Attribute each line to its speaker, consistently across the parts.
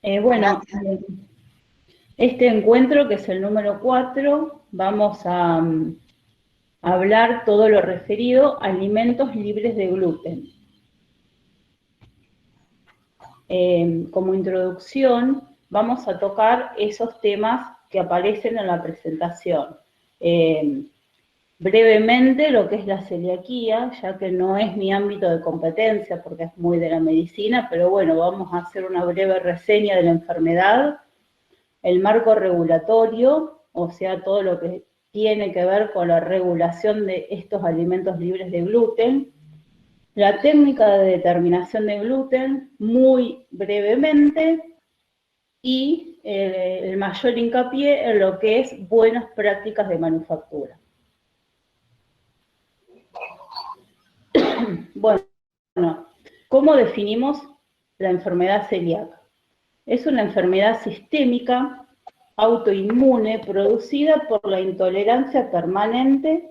Speaker 1: Bueno,
Speaker 2: Gracias.
Speaker 1: este encuentro, que es el número 4, vamos a hablar todo lo referido a alimentos libres de gluten. Como introducción, vamos a tocar esos temas que aparecen en la presentación. Brevemente, lo que es la celiaquía, ya que no es mi ámbito de competencia porque es muy de la medicina, pero bueno, vamos a hacer una breve reseña de la enfermedad, el marco regulatorio, o sea, todo lo que tiene que ver con la regulación de estos alimentos libres de gluten, la técnica de determinación de gluten, muy brevemente, y el mayor hincapié en lo que es buenas prácticas de manufactura. Bueno, ¿cómo definimos la enfermedad celíaca? Es una enfermedad sistémica, autoinmune, producida por la intolerancia permanente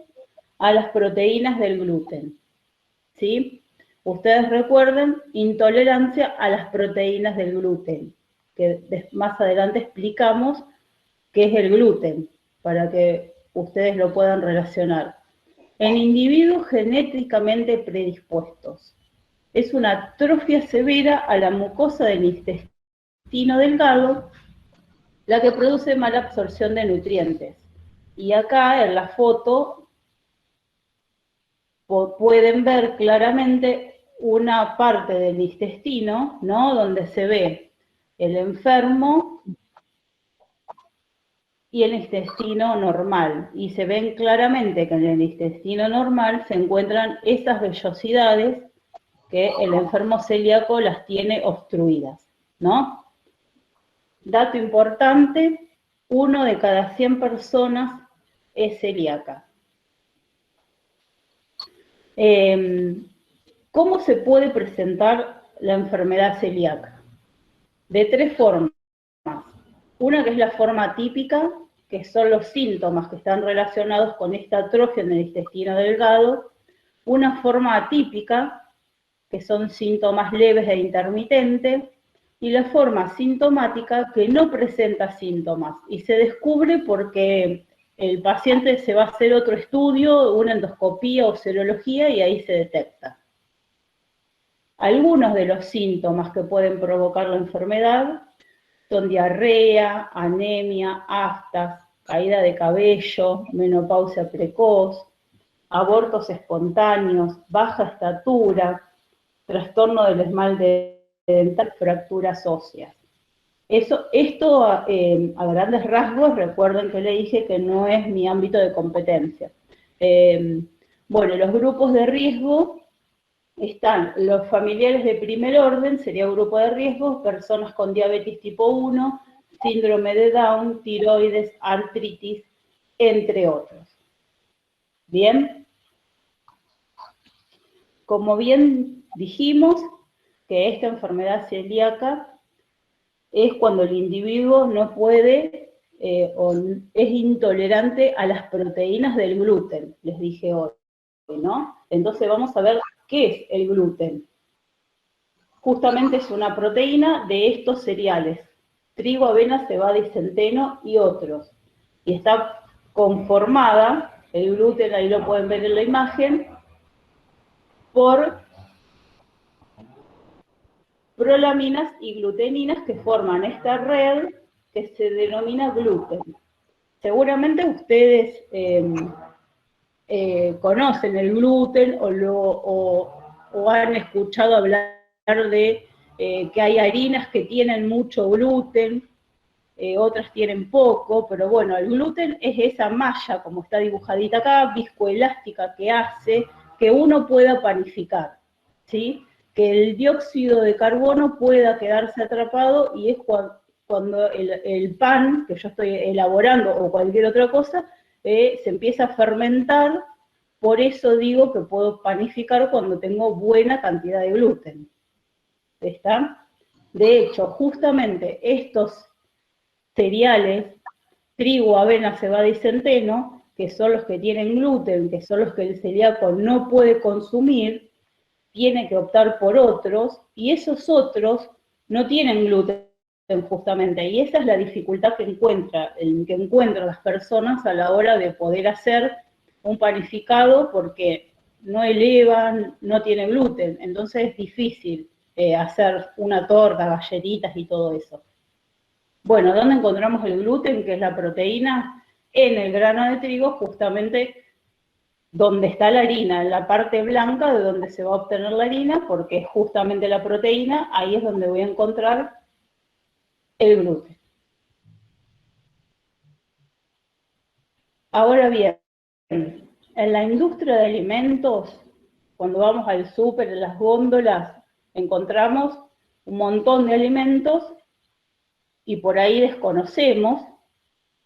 Speaker 1: a las proteínas del gluten. ¿Sí? Ustedes recuerden, intolerancia a las proteínas del gluten, que más adelante explicamos qué es el gluten, para que ustedes lo puedan relacionar. En individuos genéticamente predispuestos. Es una atrofia severa a la mucosa del intestino delgado, la que produce mala absorción de nutrientes. Y acá en la foto pueden ver claramente una parte del intestino, ¿no? Donde se ve el enfermo y el intestino normal. Y se ven claramente que en el intestino normal se encuentran esas vellosidades que el enfermo celíaco las tiene obstruidas, ¿no? Dato importante, 1 de cada 100 personas es celíaca. ¿Cómo se puede presentar la enfermedad celíaca? De 3 formas. Una que es la forma típica, que son los síntomas que están relacionados con esta atrofia en el intestino delgado. Una forma atípica, que son síntomas leves e intermitentes, y la forma sintomática que no presenta síntomas y se descubre porque el paciente se va a hacer otro estudio, una endoscopía o serología y ahí se detecta. Algunos de los síntomas que pueden provocar la enfermedad son diarrea, anemia, aftas, caída de cabello, menopausia precoz, abortos espontáneos, baja estatura, trastorno del esmalte dental, fracturas óseas. Esto a grandes rasgos, recuerden que le dije que no es mi ámbito de competencia. Bueno, los grupos de riesgo están los familiares de primer orden, sería grupo de riesgo, personas con diabetes tipo 1, síndrome de Down, tiroides, artritis, entre otros. Bien, como bien dijimos, que esta enfermedad celíaca es cuando el individuo no puede o es intolerante a las proteínas del gluten, les dije hoy, ¿no? Entonces vamos a ver qué es el gluten. Justamente es una proteína de estos cereales, trigo, avena, cebada y centeno y otros. Y está conformada, el gluten, ahí lo pueden ver en la imagen, por prolaminas y gluteninas que forman esta red que se denomina gluten. Seguramente ustedes conocen el gluten o han escuchado hablar de que hay harinas que tienen mucho gluten, otras tienen poco, pero bueno, el gluten es esa malla, como está dibujadita acá, viscoelástica que hace que uno pueda panificar, ¿sí? Que el dióxido de carbono pueda quedarse atrapado y es cuando el pan que yo estoy elaborando o cualquier otra cosa se empieza a fermentar, por eso digo que puedo panificar cuando tengo buena cantidad de gluten. ¿Está? De hecho, justamente estos cereales, trigo, avena, cebada y centeno, que son los que tienen gluten, que son los que el celíaco no puede consumir, tiene que optar por otros, y esos otros no tienen gluten, justamente, y esa es la dificultad que encuentran las personas a la hora de poder hacer un panificado, porque no elevan, no tiene gluten, entonces es difícil hacer una torta, galletitas y todo eso. Bueno, ¿dónde encontramos el gluten, que es la proteína? En el grano de trigo, justamente donde está la harina, en la parte blanca de donde se va a obtener la harina, porque es justamente la proteína, ahí es donde voy a encontrar el gluten. Ahora bien, en la industria de alimentos, cuando vamos al súper, en las góndolas, encontramos un montón de alimentos y por ahí desconocemos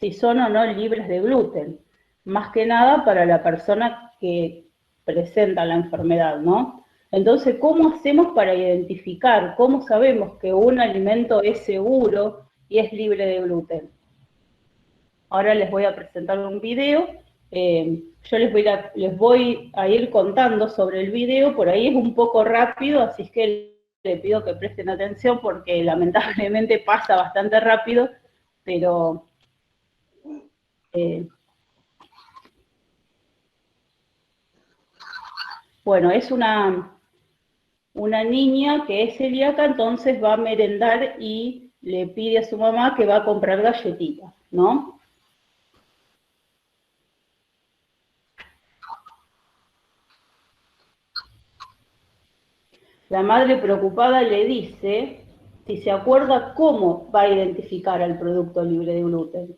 Speaker 1: si son o no libres de gluten, más que nada para la persona que presenta la enfermedad, ¿no? Entonces, ¿cómo hacemos para identificar, cómo sabemos que un alimento es seguro y es libre de gluten? Ahora les voy a presentar un video, yo les voy a ir contando sobre el video, por ahí es un poco rápido, así es que les pido que presten atención porque lamentablemente pasa bastante rápido, pero bueno, es una niña que es celíaca, entonces va a merendar y le pide a su mamá que va a comprar galletitas, ¿no? La madre preocupada le dice si se acuerda cómo va a identificar al producto libre de gluten.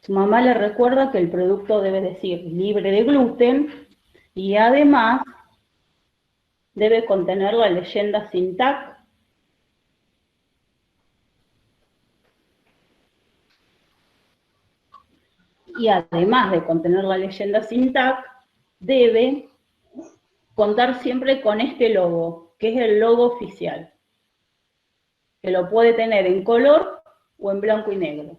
Speaker 1: Su mamá le recuerda que el producto debe decir libre de gluten y además debe contener la leyenda SINTAC y además de contener la leyenda SINTAC, debe contar siempre con este logo, que es el logo oficial, que lo puede tener en color o en blanco y negro.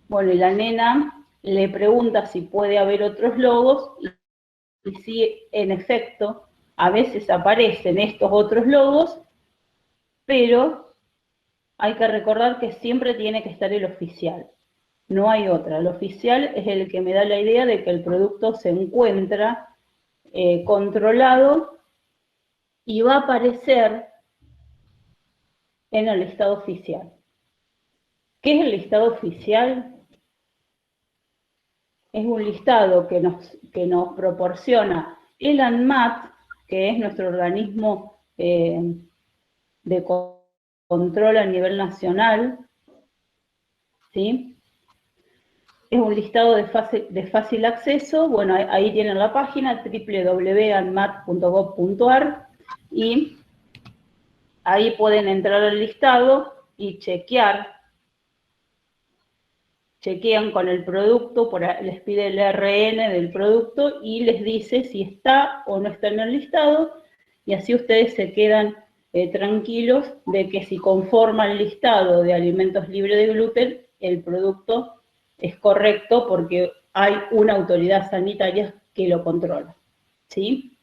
Speaker 1: Bueno, y la nena le pregunta si puede haber otros logos, y si en efecto a veces aparecen estos otros logos, pero hay que recordar que siempre tiene que estar el oficial. No hay otra. El oficial es el que me da la idea de que el producto se encuentra controlado y va a aparecer en el listado oficial. ¿Qué es el listado oficial? Es un listado que nos proporciona el ANMAT, que es nuestro organismo de control a nivel nacional, ¿sí? Es un listado de fácil acceso, bueno, ahí tienen la página www.anmat.gov.ar y ahí pueden entrar al listado y chequean con el producto, les pide el RN del producto y les dice si está o no está en el listado, y así ustedes se quedan tranquilos de que si conforman el listado de alimentos libres de gluten, el producto es correcto porque hay una autoridad sanitaria que lo controla, ¿sí?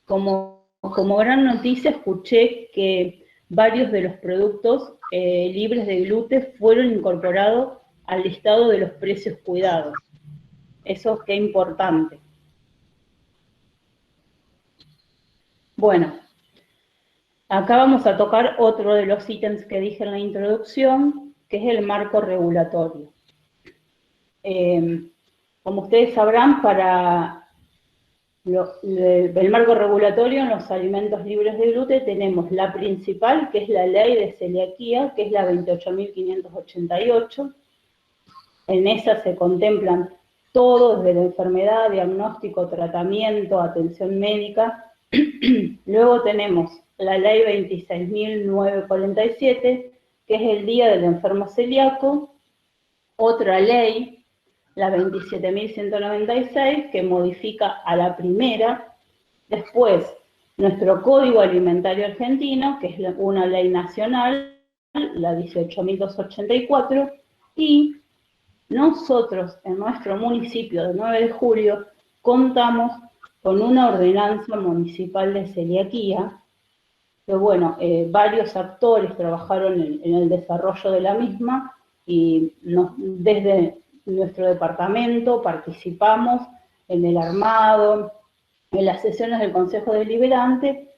Speaker 1: Como gran noticia escuché que varios de los productos libres de gluten fueron incorporados al listado de los precios cuidados. Eso qué importante. Bueno, acá vamos a tocar otro de los ítems que dije en la introducción, que es el marco regulatorio. Como ustedes sabrán, para el marco regulatorio en los alimentos libres de gluten tenemos la principal, que es la ley de celiaquía, que es la 28.588. En esa se contemplan todo, desde la enfermedad, diagnóstico, tratamiento, atención médica. Luego tenemos la ley 26.947, que es el Día del Enfermo Celíaco. Otra ley la 27.196, que modifica a la primera. Después, nuestro Código Alimentario Argentino, que es una ley nacional, la 18.284, y nosotros en nuestro municipio de 9 de julio contamos con una ordenanza municipal de celiaquía, que bueno, varios actores trabajaron en el desarrollo de la misma y desde nuestro departamento participamos en el armado, en las sesiones del Consejo Deliberante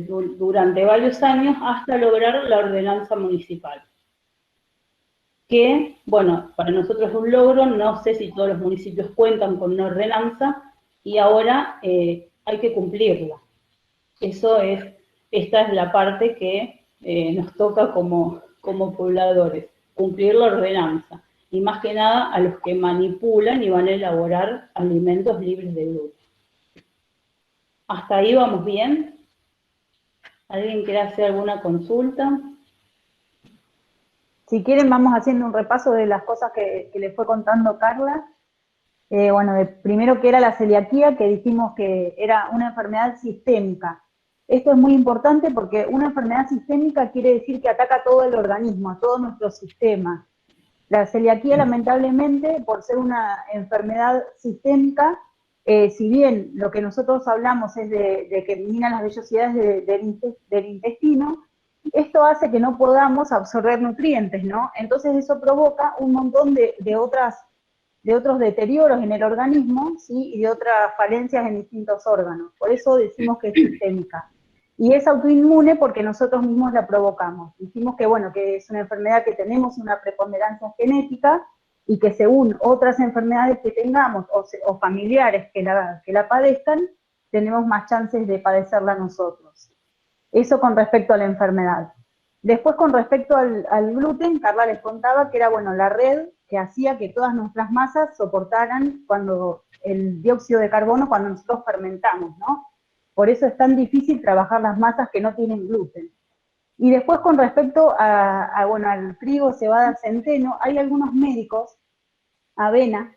Speaker 1: durante varios años hasta lograr la ordenanza municipal. Que, bueno, para nosotros es un logro, no sé si todos los municipios cuentan con una ordenanza y ahora hay que cumplirla. Esta es la parte que nos toca como pobladores, cumplir la ordenanza. Y más que nada a los que manipulan y van a elaborar alimentos libres de gluten. ¿Hasta ahí vamos bien? ¿Alguien quiere hacer alguna consulta?
Speaker 2: Si quieren, vamos haciendo un repaso de las cosas que les fue contando Carla. Bueno, primero que era la celiaquía, que dijimos que era una enfermedad sistémica. Esto es muy importante porque una enfermedad sistémica quiere decir que ataca a todo el organismo, a todo nuestro sistema. La celiaquía, lamentablemente, por ser una enfermedad sistémica, si bien lo que nosotros hablamos es de que eliminan las vellosidades del intestino, esto hace que no podamos absorber nutrientes, ¿no? Entonces eso provoca un montón de otros deterioros en el organismo, ¿sí? Y de otras falencias en distintos órganos. Por eso decimos que es sistémica. Y es autoinmune porque nosotros mismos la provocamos. Decimos que, bueno, que es una enfermedad que tenemos una preponderancia genética y que según otras enfermedades que tengamos o familiares que la padezcan, tenemos más chances de padecerla nosotros. Eso con respecto a la enfermedad. Después, con respecto al gluten, Carla les contaba que era, bueno, la red que hacía que todas nuestras masas soportaran el dióxido de carbono cuando nosotros fermentamos, ¿no? Por eso es tan difícil trabajar las masas que no tienen gluten. Y después, con respecto bueno, al trigo, cebada, centeno, hay algunos médicos, avena,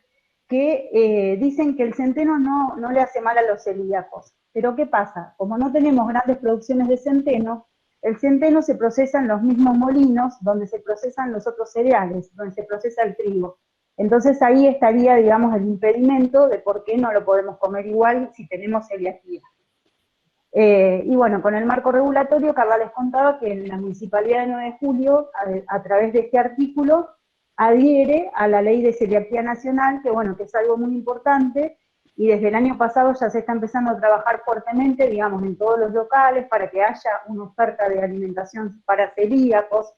Speaker 2: que dicen que el centeno no le hace mal a los celíacos. Pero ¿qué pasa? Como no tenemos grandes producciones de centeno, el centeno se procesa en los mismos molinos donde se procesan los otros cereales, donde se procesa el trigo. Entonces ahí estaría, digamos, el impedimento de por qué no lo podemos comer igual si tenemos celiaquía. Y bueno, con el marco regulatorio, Carla les contaba que en la Municipalidad de 9 de Julio, a través de este artículo, adhiere a la Ley de Celiaquía Nacional, que bueno, que es algo muy importante, y desde el año pasado ya se está empezando a trabajar fuertemente, digamos, en todos los locales, para que haya una oferta de alimentación para celíacos,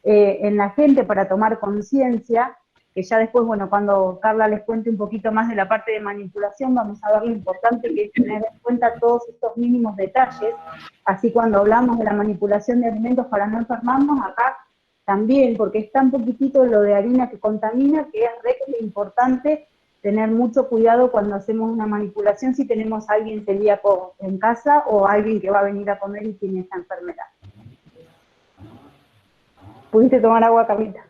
Speaker 2: en la gente para tomar conciencia, que ya después, bueno, cuando Carla les cuente un poquito más de la parte de manipulación, vamos a ver lo importante que es tener en cuenta todos estos mínimos detalles, así cuando hablamos de la manipulación de alimentos para no enfermarnos, acá también, porque es tan poquitito lo de harina que contamina, que es re importante tener mucho cuidado cuando hacemos una manipulación si tenemos a alguien celíaco en casa o alguien que va a venir a comer y tiene esta enfermedad. ¿Pudiste tomar agua, Carlita?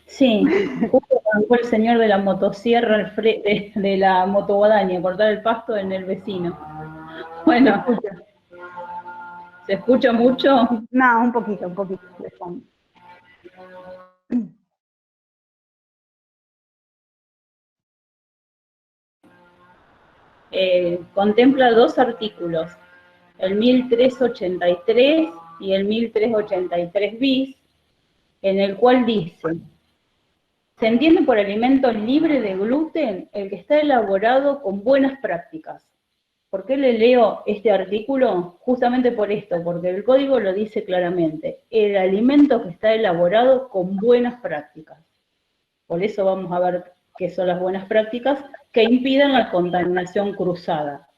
Speaker 1: Sí, justo arrancó el señor de la motosierra de la motoguadaña, cortar el pasto en el vecino. Bueno, ¿se escucha mucho?
Speaker 2: No, un poquito de fondo.
Speaker 1: Contempla dos artículos, el 1383 y el 1383 bis, en el cual dice: se entiende por alimento libre de gluten el que está elaborado con buenas prácticas. ¿Por qué le leo este artículo? Justamente por esto, porque el código lo dice claramente, el alimento que está elaborado con buenas prácticas. Por eso vamos a ver qué son las buenas prácticas que impiden la contaminación cruzada.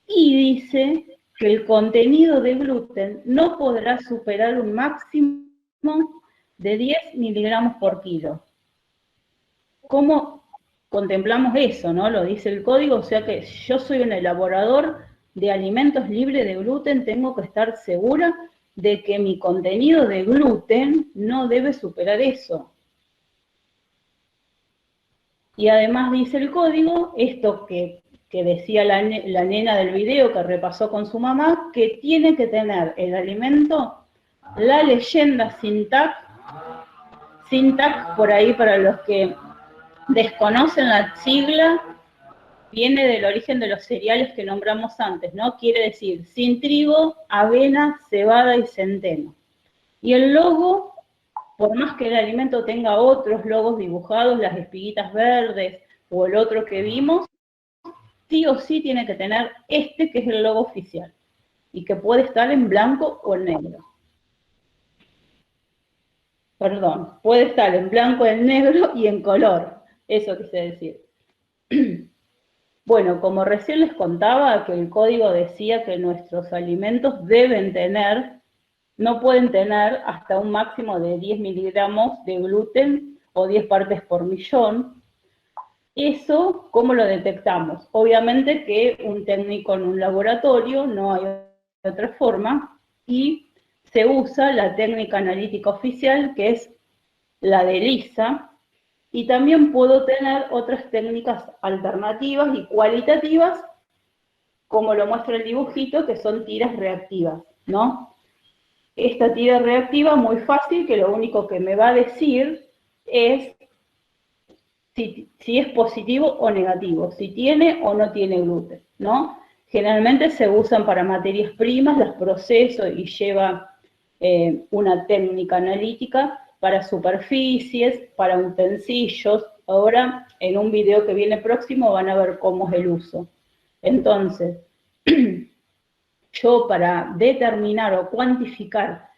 Speaker 1: Y dice que el contenido de gluten no podrá superar un máximo de 10 miligramos por kilo. ¿Cómo contemplamos eso, no? Lo dice el código, o sea que yo soy un elaborador de alimentos libres de gluten, tengo que estar segura de que mi contenido de gluten no debe superar eso. Y además dice el código, esto que decía la nena del video que repasó con su mamá, que tiene que tener el alimento la leyenda SINTAC. SINTAC, por ahí para los que desconocen la sigla, viene del origen de los cereales que nombramos antes, ¿no? Quiere decir sin trigo, avena, cebada y centeno. Y el logo, por más que el alimento tenga otros logos dibujados, las espiguitas verdes o el otro que vimos, sí o sí tiene que tener este que es el logo oficial y que puede estar en blanco o en negro. Perdón, puede estar en blanco, en negro y en color. Eso quise decir. Bueno, como recién les contaba que el código decía que nuestros alimentos deben tener, no pueden tener hasta un máximo de 10 miligramos de gluten o 10 partes por millón. Eso, ¿cómo lo detectamos? Obviamente que un técnico en un laboratorio, no hay otra forma, y se usa la técnica analítica oficial, que es la de ELISA, y también puedo tener otras técnicas alternativas y cualitativas, como lo muestra el dibujito, que son tiras reactivas, ¿no? Esta tira reactiva, muy fácil, que lo único que me va a decir es si es positivo o negativo, si tiene o no tiene gluten, ¿no? Generalmente se usan para materias primas, las proceso y lleva una técnica analítica para superficies, para utensilios. Ahora, en un video que viene próximo, van a ver cómo es el uso. Entonces, yo para determinar o cuantificar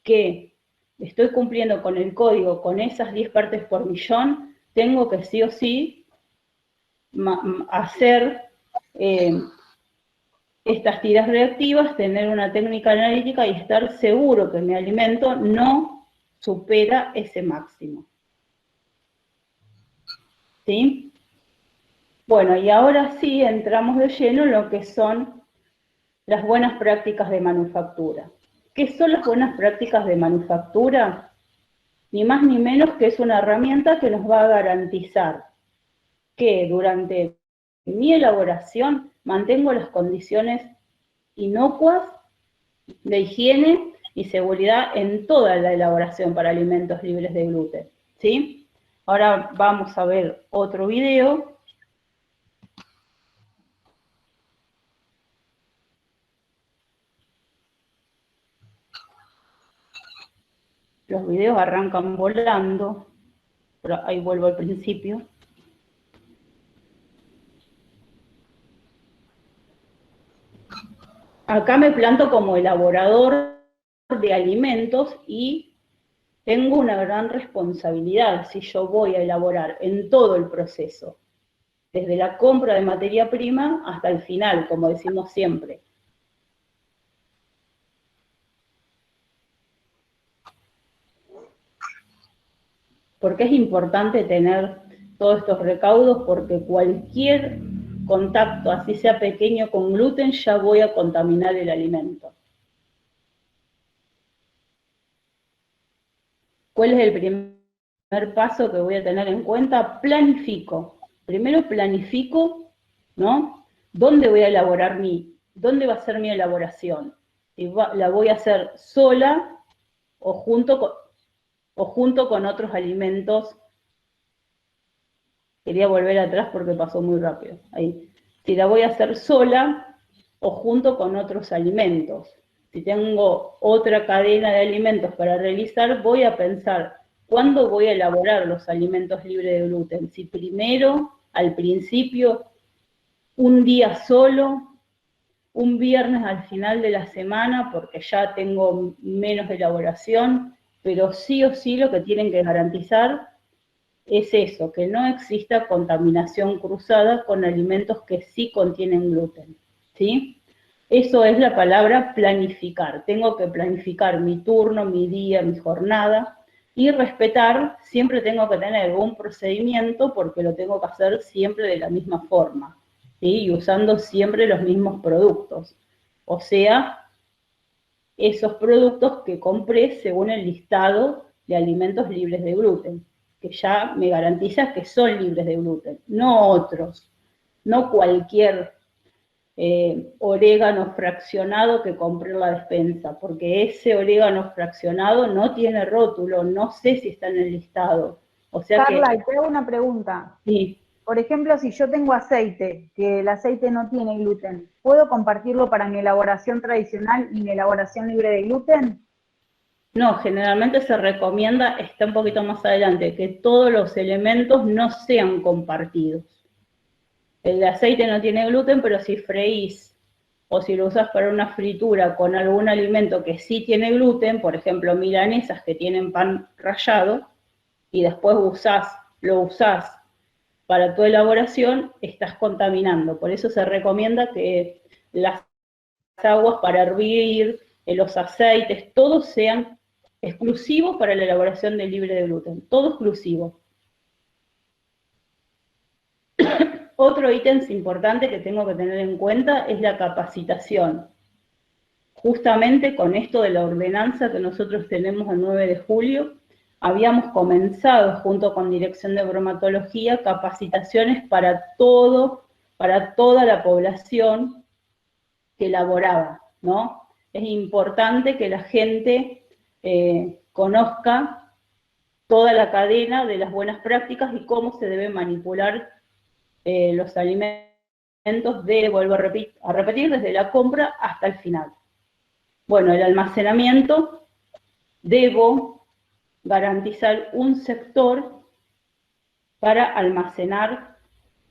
Speaker 1: que estoy cumpliendo con el código con esas 10 partes por millón, tengo que sí o sí hacer estas tiras reactivas, tener una técnica analítica y estar seguro que mi alimento no supera ese máximo. ¿Sí? Bueno, y ahora sí entramos de lleno en lo que son las buenas prácticas de manufactura. ¿Qué son las buenas prácticas de manufactura? Ni más ni menos que es una herramienta que nos va a garantizar que durante mi elaboración mantengo las condiciones inocuas de higiene y seguridad en toda la elaboración para alimentos libres de gluten, ¿sí? Ahora vamos a ver otro video. Los videos arrancan volando, pero ahí vuelvo al principio. Acá me planto como elaborador de alimentos y tengo una gran responsabilidad si yo voy a elaborar en todo el proceso, desde la compra de materia prima hasta el final, como decimos siempre. ¿Por qué es importante tener todos estos recaudos? Porque cualquier contacto, así sea pequeño, con gluten, ya voy a contaminar el alimento. ¿Cuál es el primer paso que voy a tener en cuenta? Planifico. Primero planifico, ¿no? ¿Dónde voy a elaborar dónde va a ser mi elaboración? Si la voy a hacer sola o junto con otros alimentos. Quería volver atrás porque pasó muy rápido. Ahí. Si la voy a hacer sola o junto con otros alimentos. Si tengo otra cadena de alimentos para realizar, voy a pensar cuándo voy a elaborar los alimentos libres de gluten. Si primero, al principio, un día solo, un viernes al final de la semana, porque ya tengo menos elaboración, pero sí o sí lo que tienen que garantizar es eso, que no exista contaminación cruzada con alimentos que sí contienen gluten, ¿sí? Eso es la palabra planificar. Tengo que planificar mi turno, mi día, mi jornada, y respetar, siempre tengo que tener un procedimiento porque lo tengo que hacer siempre de la misma forma, ¿sí? Y usando siempre los mismos productos. O sea, esos productos que compré según el listado de alimentos libres de gluten. que ya me garantiza que son libres de gluten, no otros, no cualquier orégano fraccionado que compré en la despensa, porque ese orégano fraccionado no tiene rótulo, no sé si está en el listado. O sea
Speaker 2: Carla, y te hago una pregunta.
Speaker 1: Sí.
Speaker 2: Por ejemplo, si yo tengo aceite, que el aceite no tiene gluten, ¿puedo compartirlo para mi elaboración tradicional y mi elaboración libre de gluten?
Speaker 1: No, generalmente se recomienda, está un poquito más adelante, que todos los elementos no sean compartidos. El aceite no tiene gluten, pero si freís o si lo usas para una fritura con algún alimento que sí tiene gluten, por ejemplo, milanesas que tienen pan rallado, y después lo usás para tu elaboración, estás contaminando. Por eso se recomienda que las aguas para hervir, los aceites, todos sean exclusivos para la elaboración del libre de gluten, todo exclusivo. Otro ítem importante que tengo que tener en cuenta es la capacitación. Justamente con esto de la ordenanza que nosotros tenemos el 9 de julio, habíamos comenzado junto con Dirección de Bromatología capacitaciones para toda la población que elaboraba, ¿no? Es importante que la gente conozca toda la cadena de las buenas prácticas y cómo se debe manipular los alimentos, vuelvo a repetir, desde la compra hasta el final. Bueno, el almacenamiento, debo garantizar un sector para almacenar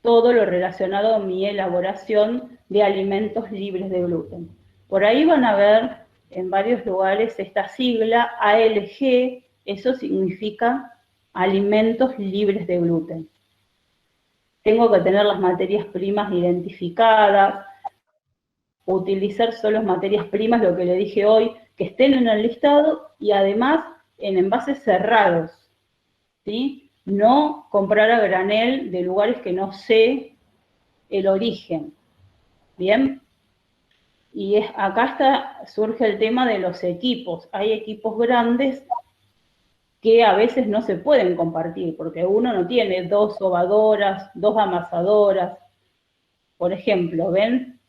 Speaker 1: todo lo relacionado a mi elaboración de alimentos libres de gluten. Por ahí van a ver en varios lugares esta sigla ALG, eso significa alimentos libres de gluten. Tengo que tener las materias primas identificadas, utilizar solo materias primas, lo que le dije hoy, que estén en el listado y además en envases cerrados, ¿sí? No comprar a granel de lugares que no sé el origen, ¿bien? Y acá surge el tema de los equipos. Hay equipos grandes que a veces no se pueden compartir, porque uno no tiene 2 sobadoras, 2 amasadoras. Por ejemplo, ¿ven?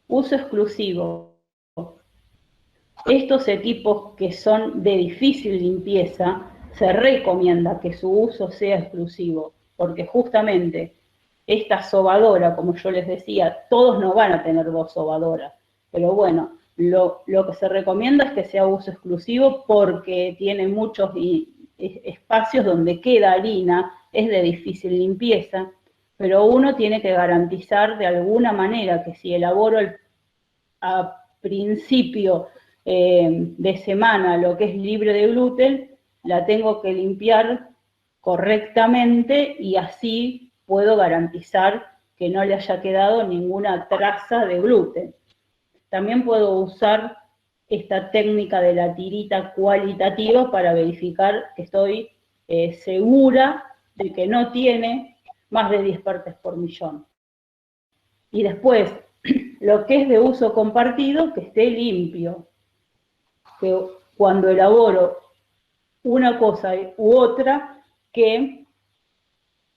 Speaker 1: Uso exclusivo. Estos equipos que son de difícil limpieza, se recomienda que su uso sea exclusivo, porque justamente esta sobadora, como yo les decía, todos no van a tener 2 sobadoras, pero bueno, lo que se recomienda es que sea uso exclusivo porque tiene muchos espacios donde queda harina, es de difícil limpieza, pero uno tiene que garantizar de alguna manera que si elaboro a principio de semana lo que es libre de gluten, la tengo que limpiar correctamente y así puedo garantizar que no le haya quedado ninguna traza de gluten. También puedo usar esta técnica de la tirita cualitativa para verificar que estoy segura de que no tiene más de 10 partes por millón. Y después, lo que es de uso compartido, que esté limpio. Que cuando elaboro una cosa u otra, que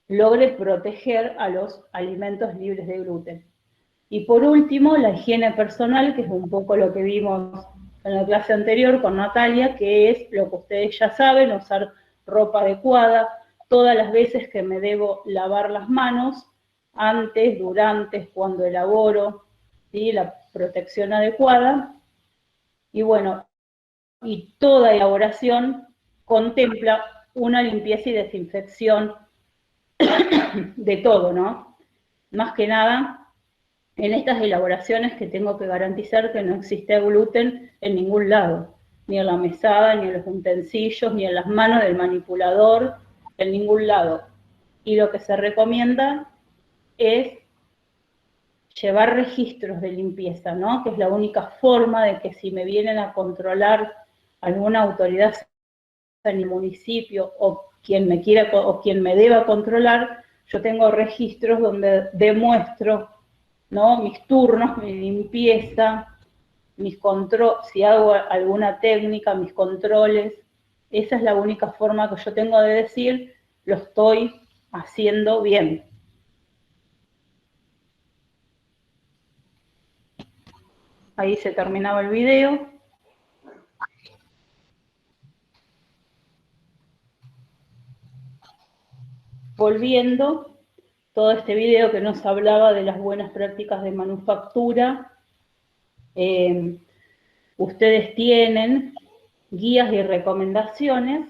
Speaker 1: logre proteger a los alimentos libres de gluten. Y por último, la higiene personal, que es un poco lo que vimos en la clase anterior con Natalia, que es lo que ustedes ya saben, usar ropa adecuada, todas las veces que me debo lavar las manos, antes, durante, cuando elaboro, ¿sí? La protección adecuada. Y bueno, y toda elaboración contempla una limpieza y desinfección de todo, ¿no? Más que nada, en estas elaboraciones que tengo que garantizar que no existe gluten en ningún lado, ni en la mesada, ni en los utensilios, ni en las manos del manipulador, en ningún lado. Y lo que se recomienda es llevar registros de limpieza, ¿no? Que es la única forma de que si me vienen a controlar alguna autoridad en el municipio o quien me quiera o quien me deba controlar, yo tengo registros donde demuestro, ¿no? Mis turnos, mi limpieza, mis controles, si hago alguna técnica, mis controles, Esa es la única forma que yo tengo de decir, lo estoy haciendo bien. Ahí se terminaba el video. Volviendo, todo este video que nos hablaba de las buenas prácticas de manufactura, ustedes tienen guías y recomendaciones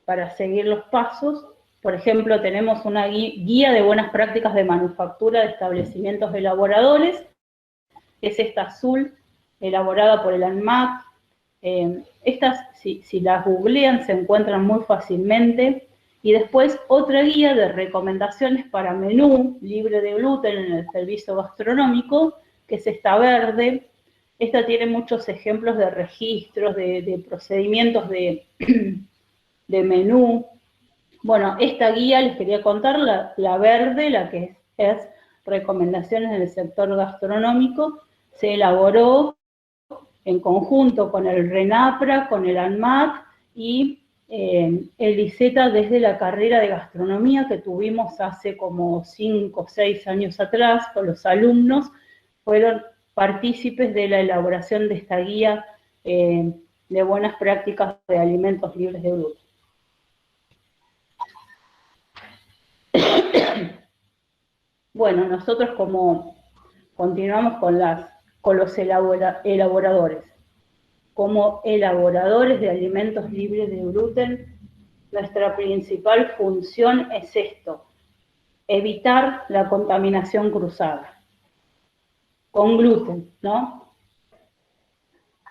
Speaker 1: para seguir los pasos. Por ejemplo, tenemos una guía de buenas prácticas de manufactura de establecimientos elaboradores, es esta azul, elaborada por el ANMAT. Estas, si las googlean, se encuentran muy fácilmente. Y después otra guía de recomendaciones para menú libre de gluten en el servicio gastronómico, que es esta verde. Esta tiene muchos ejemplos de registros, de procedimientos de menú. Bueno, esta guía les quería contar, la verde, la que es recomendaciones en el sector gastronómico, se elaboró en conjunto con el RENAPRA, con el ANMAT y el ICETA desde la carrera de gastronomía que tuvimos hace como 5 o 6 años atrás con los alumnos, fueron partícipes de la elaboración de esta guía de buenas prácticas de alimentos libres de gluten. Bueno, nosotros como continuamos con los elaboradores. Como elaboradores de alimentos libres de gluten, nuestra principal función es esto, evitar la contaminación cruzada con gluten, ¿no?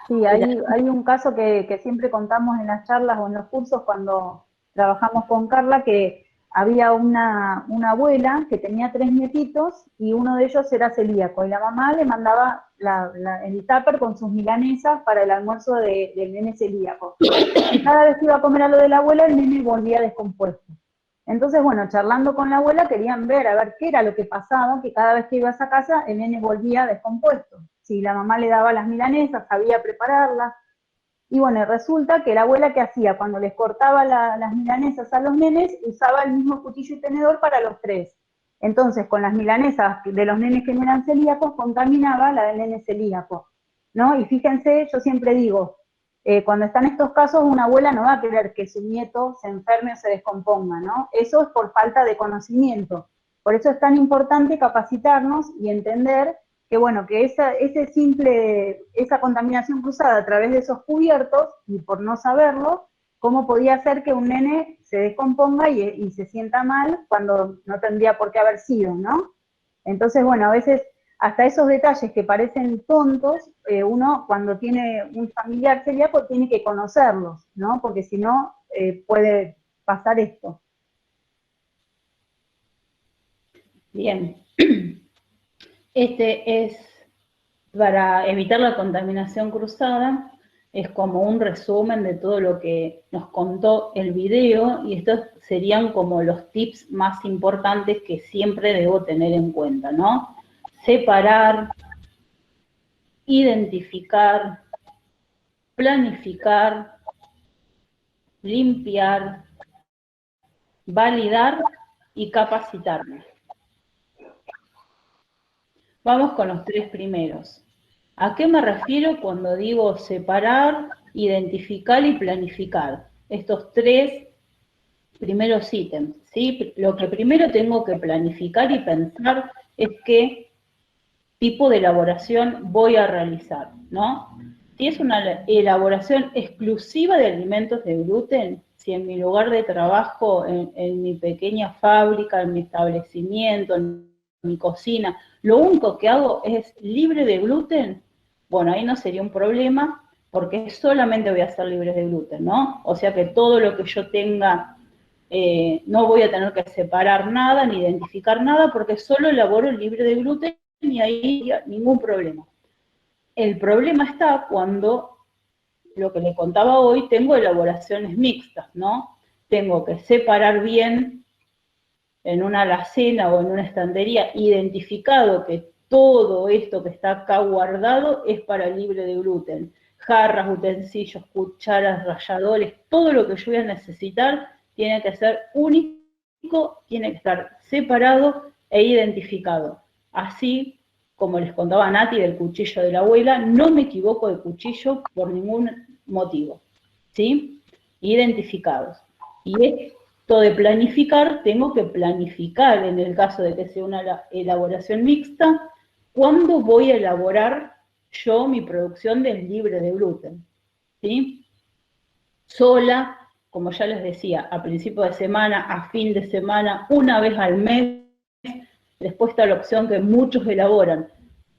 Speaker 2: Sí, hay un caso que siempre contamos en las charlas o en los cursos cuando trabajamos con Carla, que había una abuela que tenía 3 nietitos y uno de ellos era celíaco, y la mamá le mandaba el tupper con sus milanesas para el almuerzo del nene celíaco. Y cada vez que iba a comer a lo de la abuela, el nene volvía descompuesto. Entonces, bueno, charlando con la abuela querían ver, a ver qué era lo que pasaba, que cada vez que ibas a casa el nene volvía descompuesto. Si la mamá le daba las milanesas, sabía prepararlas. Y bueno, resulta que la abuela, ¿qué hacía? Cuando les cortaba las milanesas a los nenes, usaba el mismo cuchillo y tenedor para los 3. Entonces, con las milanesas de los nenes que no eran celíacos, contaminaba la del nene celíaco, ¿no? Y fíjense, yo siempre digo, cuando están estos casos, una abuela no va a querer que su nieto se enferme o se descomponga, ¿no? Eso es por falta de conocimiento. Por eso es tan importante capacitarnos y entender que, bueno, que esa contaminación cruzada a través de esos cubiertos, y por no saberlo, cómo podía hacer que un nene se descomponga y se sienta mal cuando no tendría por qué haber sido, ¿no? Entonces, bueno, a veces hasta esos detalles que parecen tontos, uno cuando tiene un familiar celíaco tiene que conocerlos, ¿no? Porque si no, puede pasar esto.
Speaker 1: Bien. Este es, para evitar la contaminación cruzada, es como un resumen de todo lo que nos contó el video, y estos serían como los tips más importantes que siempre debo tener en cuenta, ¿no? Separar, identificar, planificar, limpiar, validar y capacitarme. Vamos con los 3 primeros. ¿A qué me refiero cuando digo separar, identificar y planificar? Estos 3 primeros ítems, ¿sí? Lo que primero tengo que planificar y pensar es qué tipo de elaboración voy a realizar, ¿no? Si es una elaboración exclusiva de alimentos de gluten, si en mi lugar de trabajo, en mi pequeña fábrica, en mi establecimiento, en mi cocina, lo único que hago es libre de gluten, bueno, ahí no sería un problema, porque solamente voy a ser libre de gluten, ¿no? O sea que todo lo que yo tenga, no voy a tener que separar nada, ni identificar nada, porque solo elaboro libre de gluten y ahí ningún problema. El problema está cuando, lo que le contaba hoy, tengo elaboraciones mixtas, ¿no? Tengo que separar bien en una alacena o en una estantería, identificado que todo esto que está acá guardado es para libre de gluten. jarras, utensilios, cucharas, ralladores, todo lo que yo voy a necesitar tiene que ser único, tiene que estar separado e identificado. Así, como les contaba Nati del cuchillo de la abuela, no me equivoco de cuchillo por ningún motivo, ¿sí? Identificados. Y esto de planificar, tengo que planificar, en el caso de que sea una elaboración mixta, cuándo voy a elaborar yo mi producción de libre de gluten, ¿sí? Sola, como ya les decía, a principio de semana, a fin de semana, una vez al mes. Después está la opción que muchos elaboran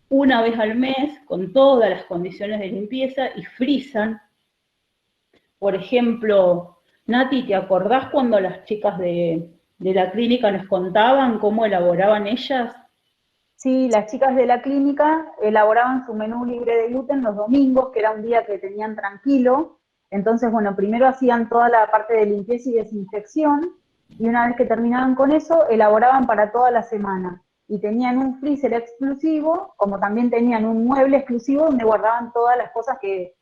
Speaker 1: una vez al mes con todas las condiciones de limpieza y frisan. Por ejemplo, Nati, ¿te acordás cuando las chicas de la clínica nos contaban cómo elaboraban ellas?
Speaker 2: Sí, las chicas de la clínica elaboraban su menú libre de gluten los domingos, que era un día que tenían tranquilo. Entonces, bueno, primero hacían toda la parte de limpieza y desinfección, y una vez que terminaban con eso, elaboraban para toda la semana. Y tenían un freezer exclusivo, como también tenían un mueble exclusivo donde guardaban todas las cosas que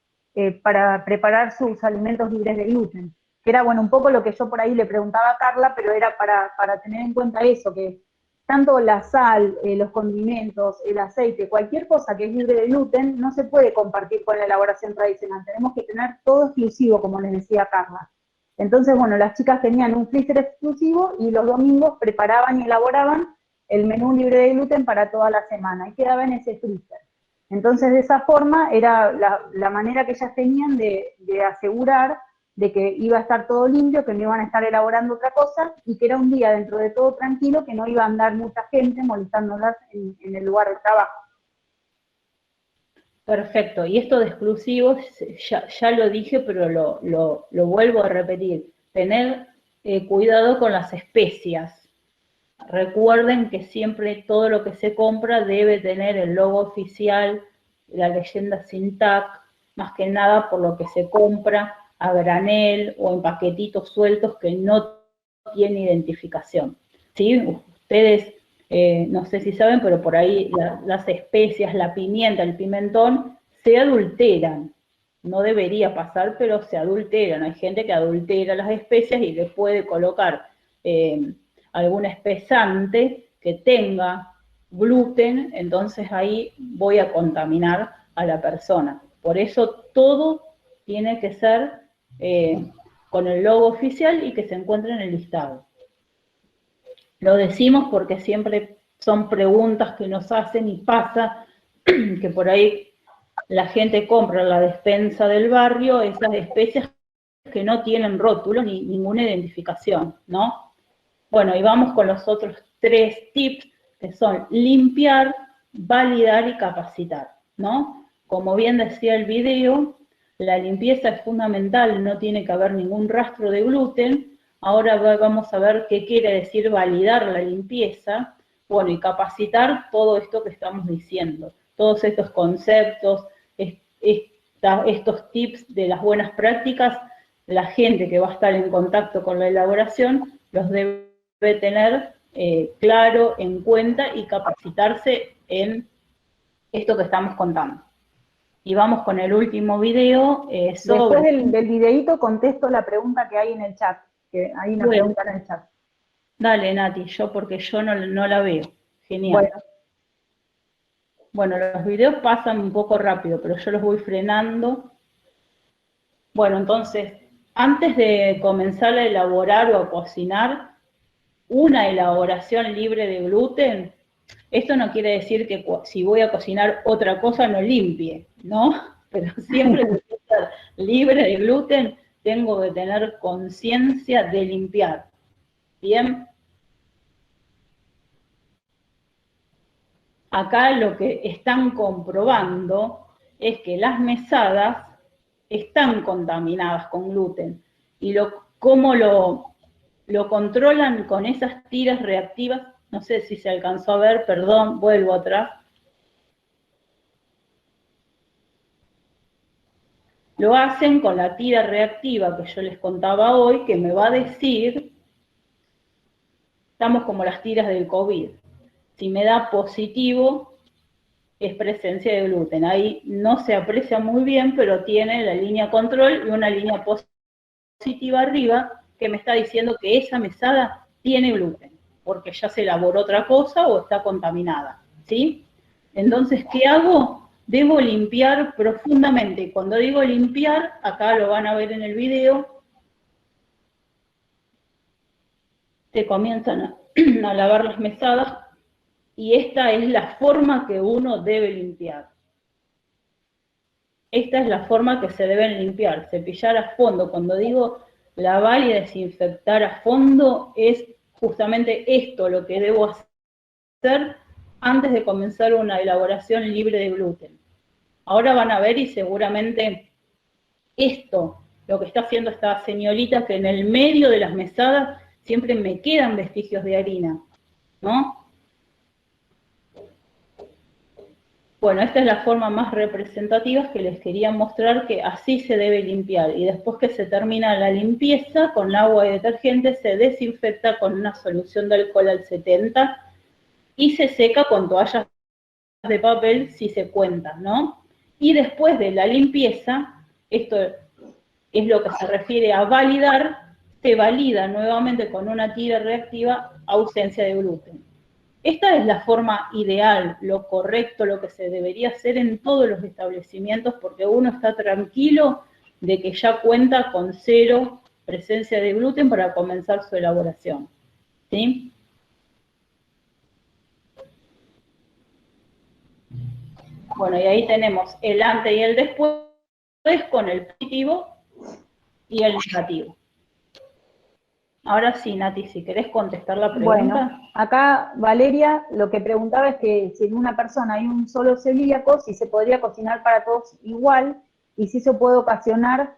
Speaker 2: para preparar sus alimentos libres de gluten. Que era, bueno, un poco lo que yo por ahí le preguntaba a Carla, pero era para tener en cuenta eso, que tanto la sal, los condimentos, el aceite, cualquier cosa que es libre de gluten, no se puede compartir con la elaboración tradicional. Tenemos que tener todo exclusivo, como les decía Carla. Entonces, bueno, las chicas tenían un freezer exclusivo y los domingos preparaban y elaboraban el menú libre de gluten para toda la semana y quedaba en ese freezer. Entonces, de esa forma, era la manera que ellas tenían de asegurar de que iba a estar todo limpio, que no iban a estar elaborando otra cosa, y que era un día dentro de todo tranquilo, que no iba a andar mucha gente molestándolas en el lugar de trabajo.
Speaker 1: Perfecto, y esto de exclusivos, ya lo dije, pero lo vuelvo a repetir, tener cuidado con las especias. Recuerden que siempre todo lo que se compra debe tener el logo oficial, la leyenda sin tag, más que nada por lo que se compra a granel o en paquetitos sueltos que no tienen identificación. ¿Sí? Ustedes, no sé si saben, pero por ahí las especias, la pimienta, el pimentón, se adulteran. No debería pasar, pero se adulteran. Hay gente que adultera las especias y le puede colocar algún espesante que tenga gluten, entonces ahí voy a contaminar a la persona. Por eso todo tiene que ser con el logo oficial y que se encuentre en el listado. Lo decimos porque siempre son preguntas que nos hacen y pasa que por ahí la gente compra en la despensa del barrio esas especias que no tienen rótulo ni ninguna identificación, ¿no? Bueno, y vamos con los otros 3 tips, que son limpiar, validar y capacitar, ¿no? Como bien decía el video, la limpieza es fundamental, no tiene que haber ningún rastro de gluten. Ahora vamos a ver qué quiere decir validar la limpieza, bueno, y capacitar todo esto que estamos diciendo, todos estos conceptos, estos tips de las buenas prácticas, la gente que va a estar en contacto con la elaboración los debe tener claro, en cuenta y capacitarse en esto que estamos contando. Y vamos con el último video
Speaker 2: sobre... Después del videíto contesto la pregunta que hay en el chat, que hay una pregunta en el chat.
Speaker 1: Dale, Nati, porque yo no la veo. Genial. Bueno, los videos pasan un poco rápido, pero yo los voy frenando. Bueno, entonces, antes de comenzar a elaborar o a cocinar, una elaboración libre de gluten, esto no quiere decir que si voy a cocinar otra cosa no limpie, ¿no? Pero siempre que sea libre de gluten, tengo que tener conciencia de limpiar. ¿Bien? Acá lo que están comprobando es que las mesadas están contaminadas con gluten. Y cómo lo controlan con esas tiras reactivas, no sé si se alcanzó a ver, perdón, vuelvo atrás. Lo hacen con la tira reactiva que yo les contaba hoy, que me va a decir, estamos como las tiras del COVID, si me da positivo, es presencia de gluten. Ahí no se aprecia muy bien, pero tiene la línea control y una línea positiva arriba que me está diciendo que esa mesada tiene gluten, porque ya se elaboró otra cosa o está contaminada, ¿sí? Entonces, ¿qué hago? Debo limpiar profundamente. Y cuando digo limpiar, acá lo van a ver en el video, se comienzan a lavar las mesadas y esta es la forma que uno debe limpiar. Esta es la forma que se deben limpiar, cepillar a fondo. Cuando digo lavar y desinfectar a fondo, es justamente esto lo que debo hacer antes de comenzar una elaboración libre de gluten. Ahora van a ver y seguramente esto, lo que está haciendo esta señorita, que en el medio de las mesadas siempre me quedan vestigios de harina, ¿no? Bueno, esta es la forma más representativa que les quería mostrar, que así se debe limpiar. Y después que se termina la limpieza, con agua y detergente se desinfecta con una solución de alcohol al 70 y se seca con toallas de papel si se cuenta, ¿no? Y después de la limpieza, esto es lo que se refiere a validar, se valida nuevamente con una tira reactiva ausencia de gluten. Esta es la forma ideal, lo correcto, lo que se debería hacer en todos los establecimientos, porque uno está tranquilo de que ya cuenta con 0 presencia de gluten para comenzar su elaboración, ¿sí? Bueno, y ahí tenemos el antes y el después con el positivo y el negativo. Ahora sí, Nati, si querés contestar la pregunta.
Speaker 2: Bueno, acá Valeria lo que preguntaba es que si en una persona hay un solo celíaco, si se podría cocinar para todos igual y si eso puede ocasionar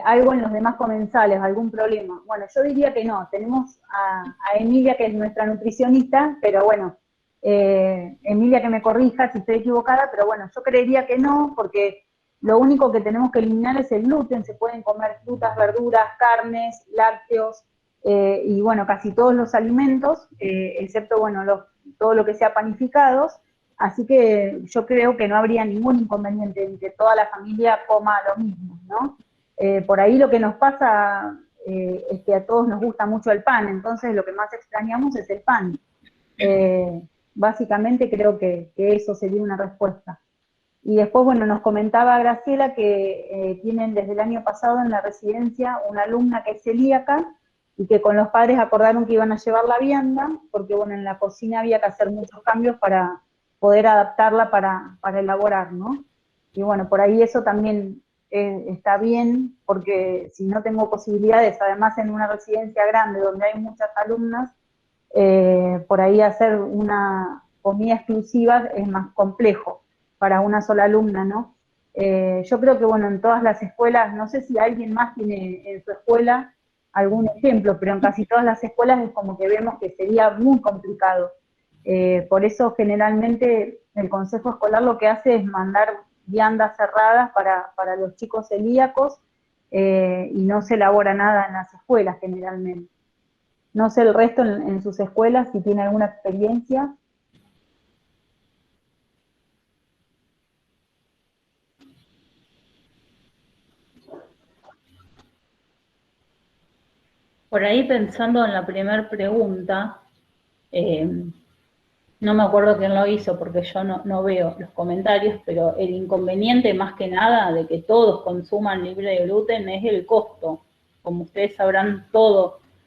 Speaker 2: algo en los demás comensales, algún problema. Bueno, yo diría que no. Tenemos a Emilia, que es nuestra nutricionista, pero bueno, Emilia que me corrija si estoy equivocada, pero bueno, yo creería que no, porque lo único que tenemos que eliminar es el gluten. Se pueden comer frutas, verduras, carnes, lácteos, y bueno, casi todos los alimentos, excepto, bueno, todo lo que sea panificados, así que yo creo que no habría ningún inconveniente en que toda la familia coma lo mismo, ¿no? Por ahí lo que nos pasa es que a todos nos gusta mucho el pan, entonces lo que más extrañamos es el pan. Básicamente creo que eso sería una respuesta. Y después, bueno, nos comentaba Graciela que tienen desde el año pasado en la residencia una alumna que es celíaca y que con los padres acordaron que iban a llevar la vianda, porque bueno, en la cocina había que hacer muchos cambios para poder adaptarla para elaborar, ¿no? Y bueno, por ahí eso también está bien, porque si no tengo posibilidades, además en una residencia grande donde hay muchas alumnas, por ahí hacer una comida exclusiva es más complejo para una sola alumna, ¿no? Yo creo que, bueno, en todas las escuelas, no sé si alguien más tiene en su escuela algún ejemplo, pero en casi todas las escuelas es como que vemos que sería muy complicado. Por eso, generalmente, el consejo escolar lo que hace es mandar viandas cerradas para los chicos celíacos y no se elabora nada en las escuelas, generalmente. No sé el resto en sus escuelas, si tiene alguna experiencia.
Speaker 1: Por ahí pensando en la primera pregunta, no me acuerdo quién lo hizo porque yo no veo los comentarios, pero el inconveniente más que nada de que todos consuman libre de gluten es el costo. Como ustedes sabrán,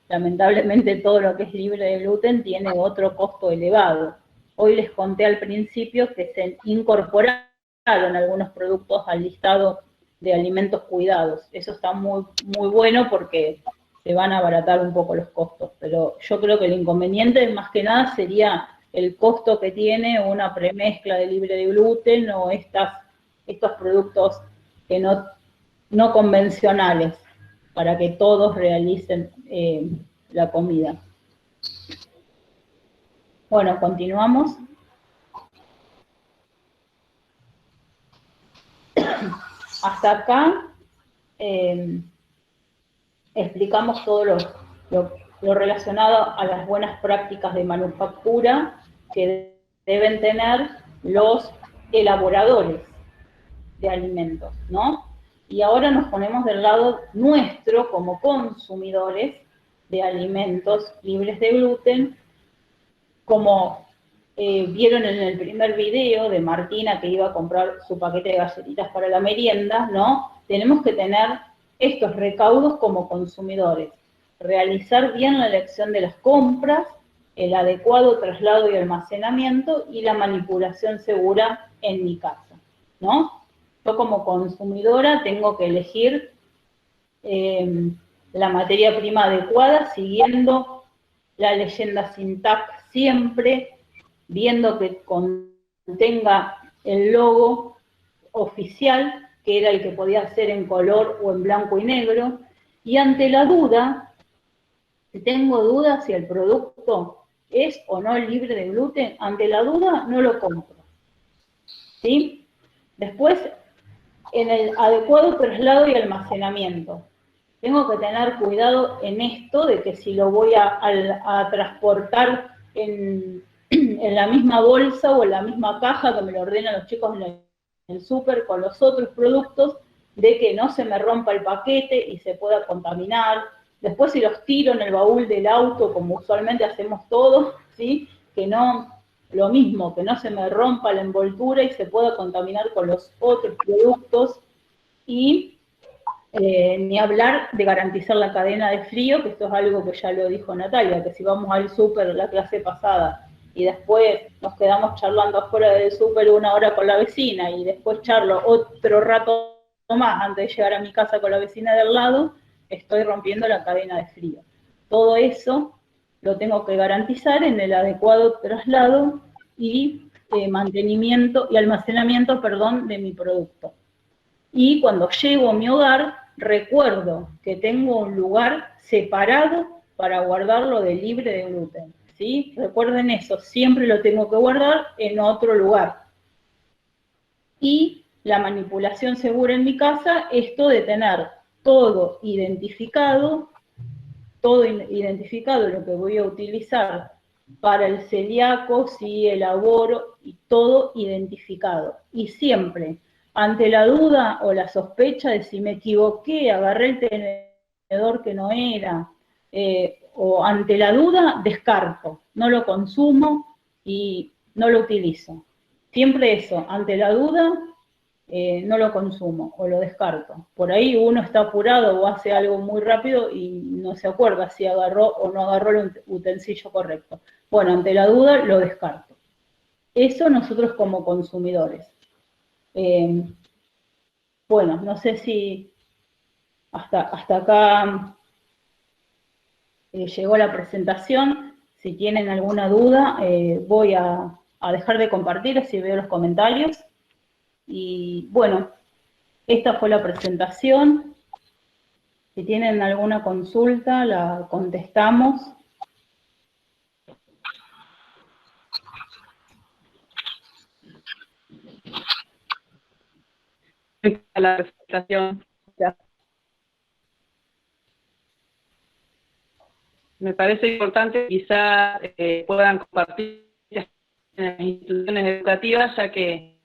Speaker 1: lamentablemente todo lo que es libre de gluten tiene otro costo elevado. Hoy les conté al principio que se incorporaron algunos productos al listado de alimentos cuidados. Eso está muy, muy bueno porque se van a abaratar un poco los costos, pero yo creo que el inconveniente más que nada sería el costo que tiene una premezcla de libre de gluten o estos productos que no convencionales para que todos realicen la comida. Bueno, continuamos. Hasta acá explicamos todo lo relacionado a las buenas prácticas de manufactura que deben tener los elaboradores de alimentos, ¿no? Y ahora nos ponemos del lado nuestro como consumidores de alimentos libres de gluten, como vieron en el primer video de Martina que iba a comprar su paquete de galletitas para la merienda, ¿no? Tenemos que tener estos recaudos como consumidores, realizar bien la elección de las compras, el adecuado traslado y almacenamiento y la manipulación segura en mi casa, ¿no? Yo como consumidora tengo que elegir la materia prima adecuada siguiendo la leyenda SINTAC siempre, viendo que contenga el logo oficial, que era el que podía ser en color o en blanco y negro, y ante la duda, si tengo dudas si el producto es o no libre de gluten, ante la duda no lo compro, ¿sí? Después, en el adecuado traslado y almacenamiento. Tengo que tener cuidado en esto de que si lo voy a transportar en la misma bolsa o en la misma caja que me lo ordenan los chicos en el súper con los otros productos, de que no se me rompa el paquete y se pueda contaminar. Después si los tiro en el baúl del auto, como usualmente hacemos todos, ¿sí? Que no, lo mismo, que no se me rompa la envoltura y se pueda contaminar con los otros productos. Y ni hablar de garantizar la cadena de frío, que esto es algo que ya lo dijo Natalia, que si vamos al súper la clase pasada y después nos quedamos charlando afuera del súper 1 hora con la vecina y después charlo otro rato más antes de llegar a mi casa con la vecina del lado, estoy rompiendo la cadena de frío. Todo eso lo tengo que garantizar en el adecuado traslado y mantenimiento y almacenamiento, perdón, de mi producto. Y cuando llego a mi hogar, recuerdo que tengo un lugar separado para guardarlo de libre de gluten, ¿sí? Recuerden eso, siempre lo tengo que guardar en otro lugar. Y la manipulación segura en mi casa, esto de tener todo identificado lo que voy a utilizar para el celíaco, si elaboro, y todo identificado. Y siempre, ante la duda o la sospecha de si me equivoqué, agarré el tenedor que no era, o ante la duda, descarto, no lo consumo y no lo utilizo. Siempre eso, ante la duda, no lo consumo o lo descarto. Por ahí uno está apurado o hace algo muy rápido y no se acuerda si agarró o no agarró el utensilio correcto. Bueno, ante la duda lo descarto. Eso nosotros como consumidores. Bueno, no sé si hasta acá llegó la presentación. Si tienen alguna duda, voy a dejar de compartir, así veo los comentarios. Y bueno, esta fue la presentación. Si tienen alguna consulta, la contestamos.
Speaker 3: La presentación. Me parece importante que quizá puedan compartir en las instituciones educativas, ya que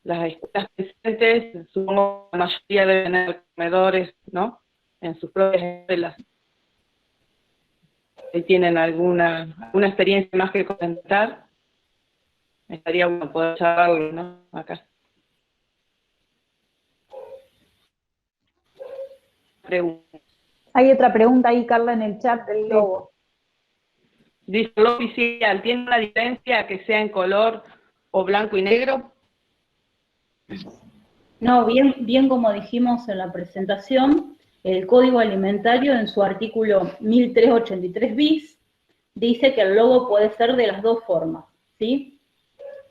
Speaker 3: las escuelas presentes, supongo que la mayoría deben tener comedores, ¿no?, en sus propias escuelas. Si tienen alguna experiencia más que comentar, estaría bueno poder charlarlo, ¿no?, acá. Pregunta.
Speaker 2: Hay otra pregunta ahí, Carla, en el chat del logo.
Speaker 3: Dice, lo oficial, ¿tiene una diferencia que sea en color o blanco y negro?
Speaker 1: No, bien como dijimos en la presentación, el Código Alimentario en su artículo 1383 bis dice que el logo puede ser de las dos formas, ¿sí?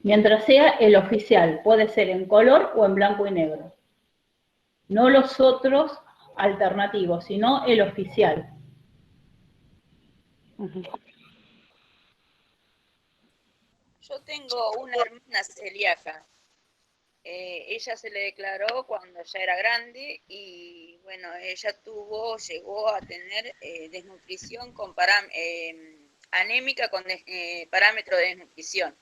Speaker 1: Mientras sea el oficial, puede ser en color o en blanco y negro. No los otros alternativos, sino el oficial.
Speaker 4: Yo tengo una hermana celíaca. Ella se le declaró cuando ya era grande y bueno, ella llegó a tener desnutrición con anémica con parámetro de desnutrición.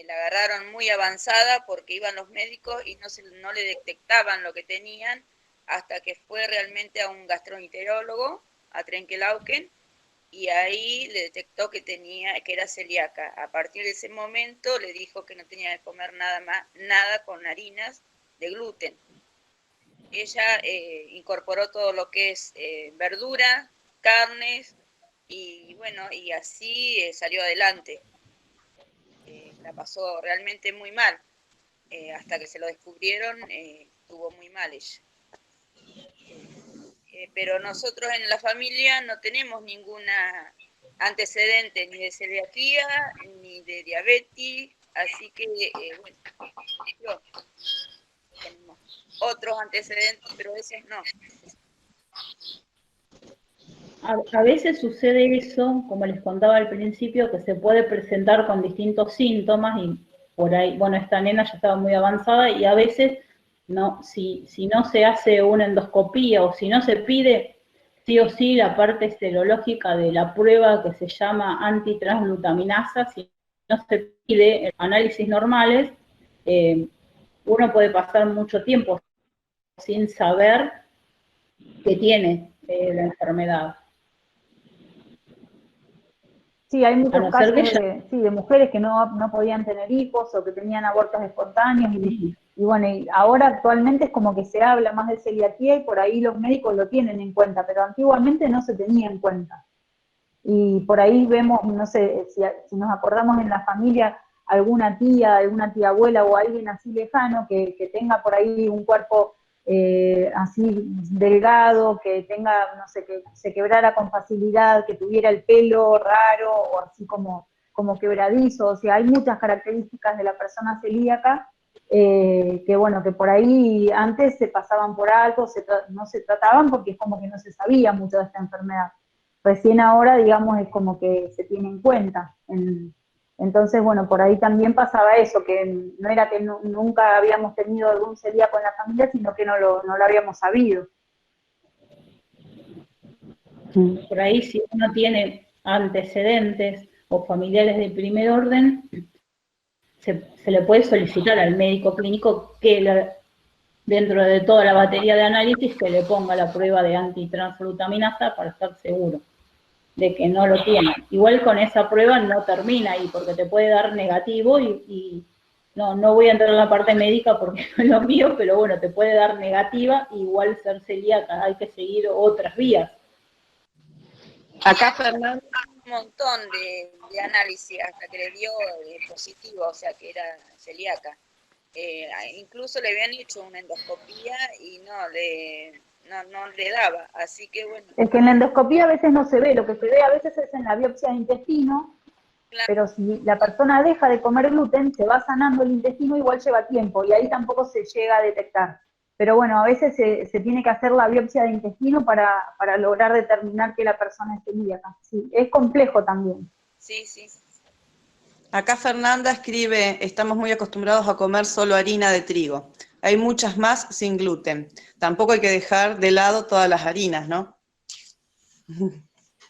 Speaker 4: la agarraron muy avanzada porque iban los médicos y no le detectaban lo que tenían hasta que fue realmente a un gastroenterólogo, a Trenquelauquen, y ahí le detectó que era celíaca. A partir de ese momento le dijo que no tenía que comer nada con harinas de gluten. Ella incorporó todo lo que es verdura, carnes, y bueno, y así salió adelante. La pasó realmente muy mal. Hasta que se lo descubrieron, estuvo muy mal ella. Pero nosotros en la familia no tenemos ninguna antecedente ni de celiaquía ni de diabetes, así que bueno, tenemos otros antecedentes, pero esos no.
Speaker 1: A veces sucede eso, como les contaba al principio, que se puede presentar con distintos síntomas y por ahí, bueno, esta nena ya estaba muy avanzada y a veces no, si no se hace una endoscopía o si no se pide sí o sí la parte serológica de la prueba que se llama antitransglutaminasa, si no se pide análisis normales, uno puede pasar mucho tiempo sin saber que tiene la enfermedad.
Speaker 2: Sí, hay
Speaker 1: A
Speaker 2: muchos
Speaker 1: no ser
Speaker 2: casos
Speaker 1: que ya...
Speaker 2: de mujeres que no podían tener hijos o que tenían abortos espontáneos y bueno, y ahora actualmente es como que se habla más de celiaquía y por ahí los médicos lo tienen en cuenta, pero antiguamente no se tenía en cuenta. Y por ahí vemos, no sé, si nos acordamos en la familia alguna tía abuela o alguien así lejano que tenga por ahí un cuerpo así delgado, que tenga, no sé, que se quebrara con facilidad, que tuviera el pelo raro o así como quebradizo, o sea, hay muchas características de la persona celíaca que bueno, que por ahí antes se pasaban por alto, no se trataban porque es como que no se sabía mucho de esta enfermedad. Recién ahora, digamos, es como que se tiene en cuenta. Entonces, bueno, por ahí también pasaba eso, que no era que nunca habíamos tenido algún celíaco en la familia, sino que no lo habíamos sabido.
Speaker 1: Por ahí si uno tiene antecedentes o familiares de primer orden, se le puede solicitar al médico clínico que dentro de toda la batería de análisis que le ponga la prueba de antitransglutaminasa para estar seguro de que no lo tiene. Igual con esa prueba no termina ahí, porque te puede dar negativo y no voy a entrar en la parte médica porque no es lo mío, pero bueno, te puede dar negativa, igual ser celíaca, hay que seguir otras vías.
Speaker 3: Acá Fernando.
Speaker 4: Un montón de análisis hasta que le dio positivo, o sea que era celíaca. Incluso le habían hecho una endoscopía y no le daba, así que bueno.
Speaker 2: Es que en la endoscopía a veces no se ve, lo que se ve a veces es en la biopsia de intestino, claro. Pero si la persona deja de comer gluten, se va sanando el intestino, igual lleva tiempo, y ahí tampoco se llega a detectar. Pero bueno, a veces se tiene que hacer la biopsia de intestino para lograr determinar que la persona es celíaca. Sí, es complejo también.
Speaker 4: Sí, sí.
Speaker 5: Acá Fernanda escribe, estamos muy acostumbrados a comer solo harina de trigo. Hay muchas más sin gluten. Tampoco hay que dejar de lado todas las harinas, ¿no?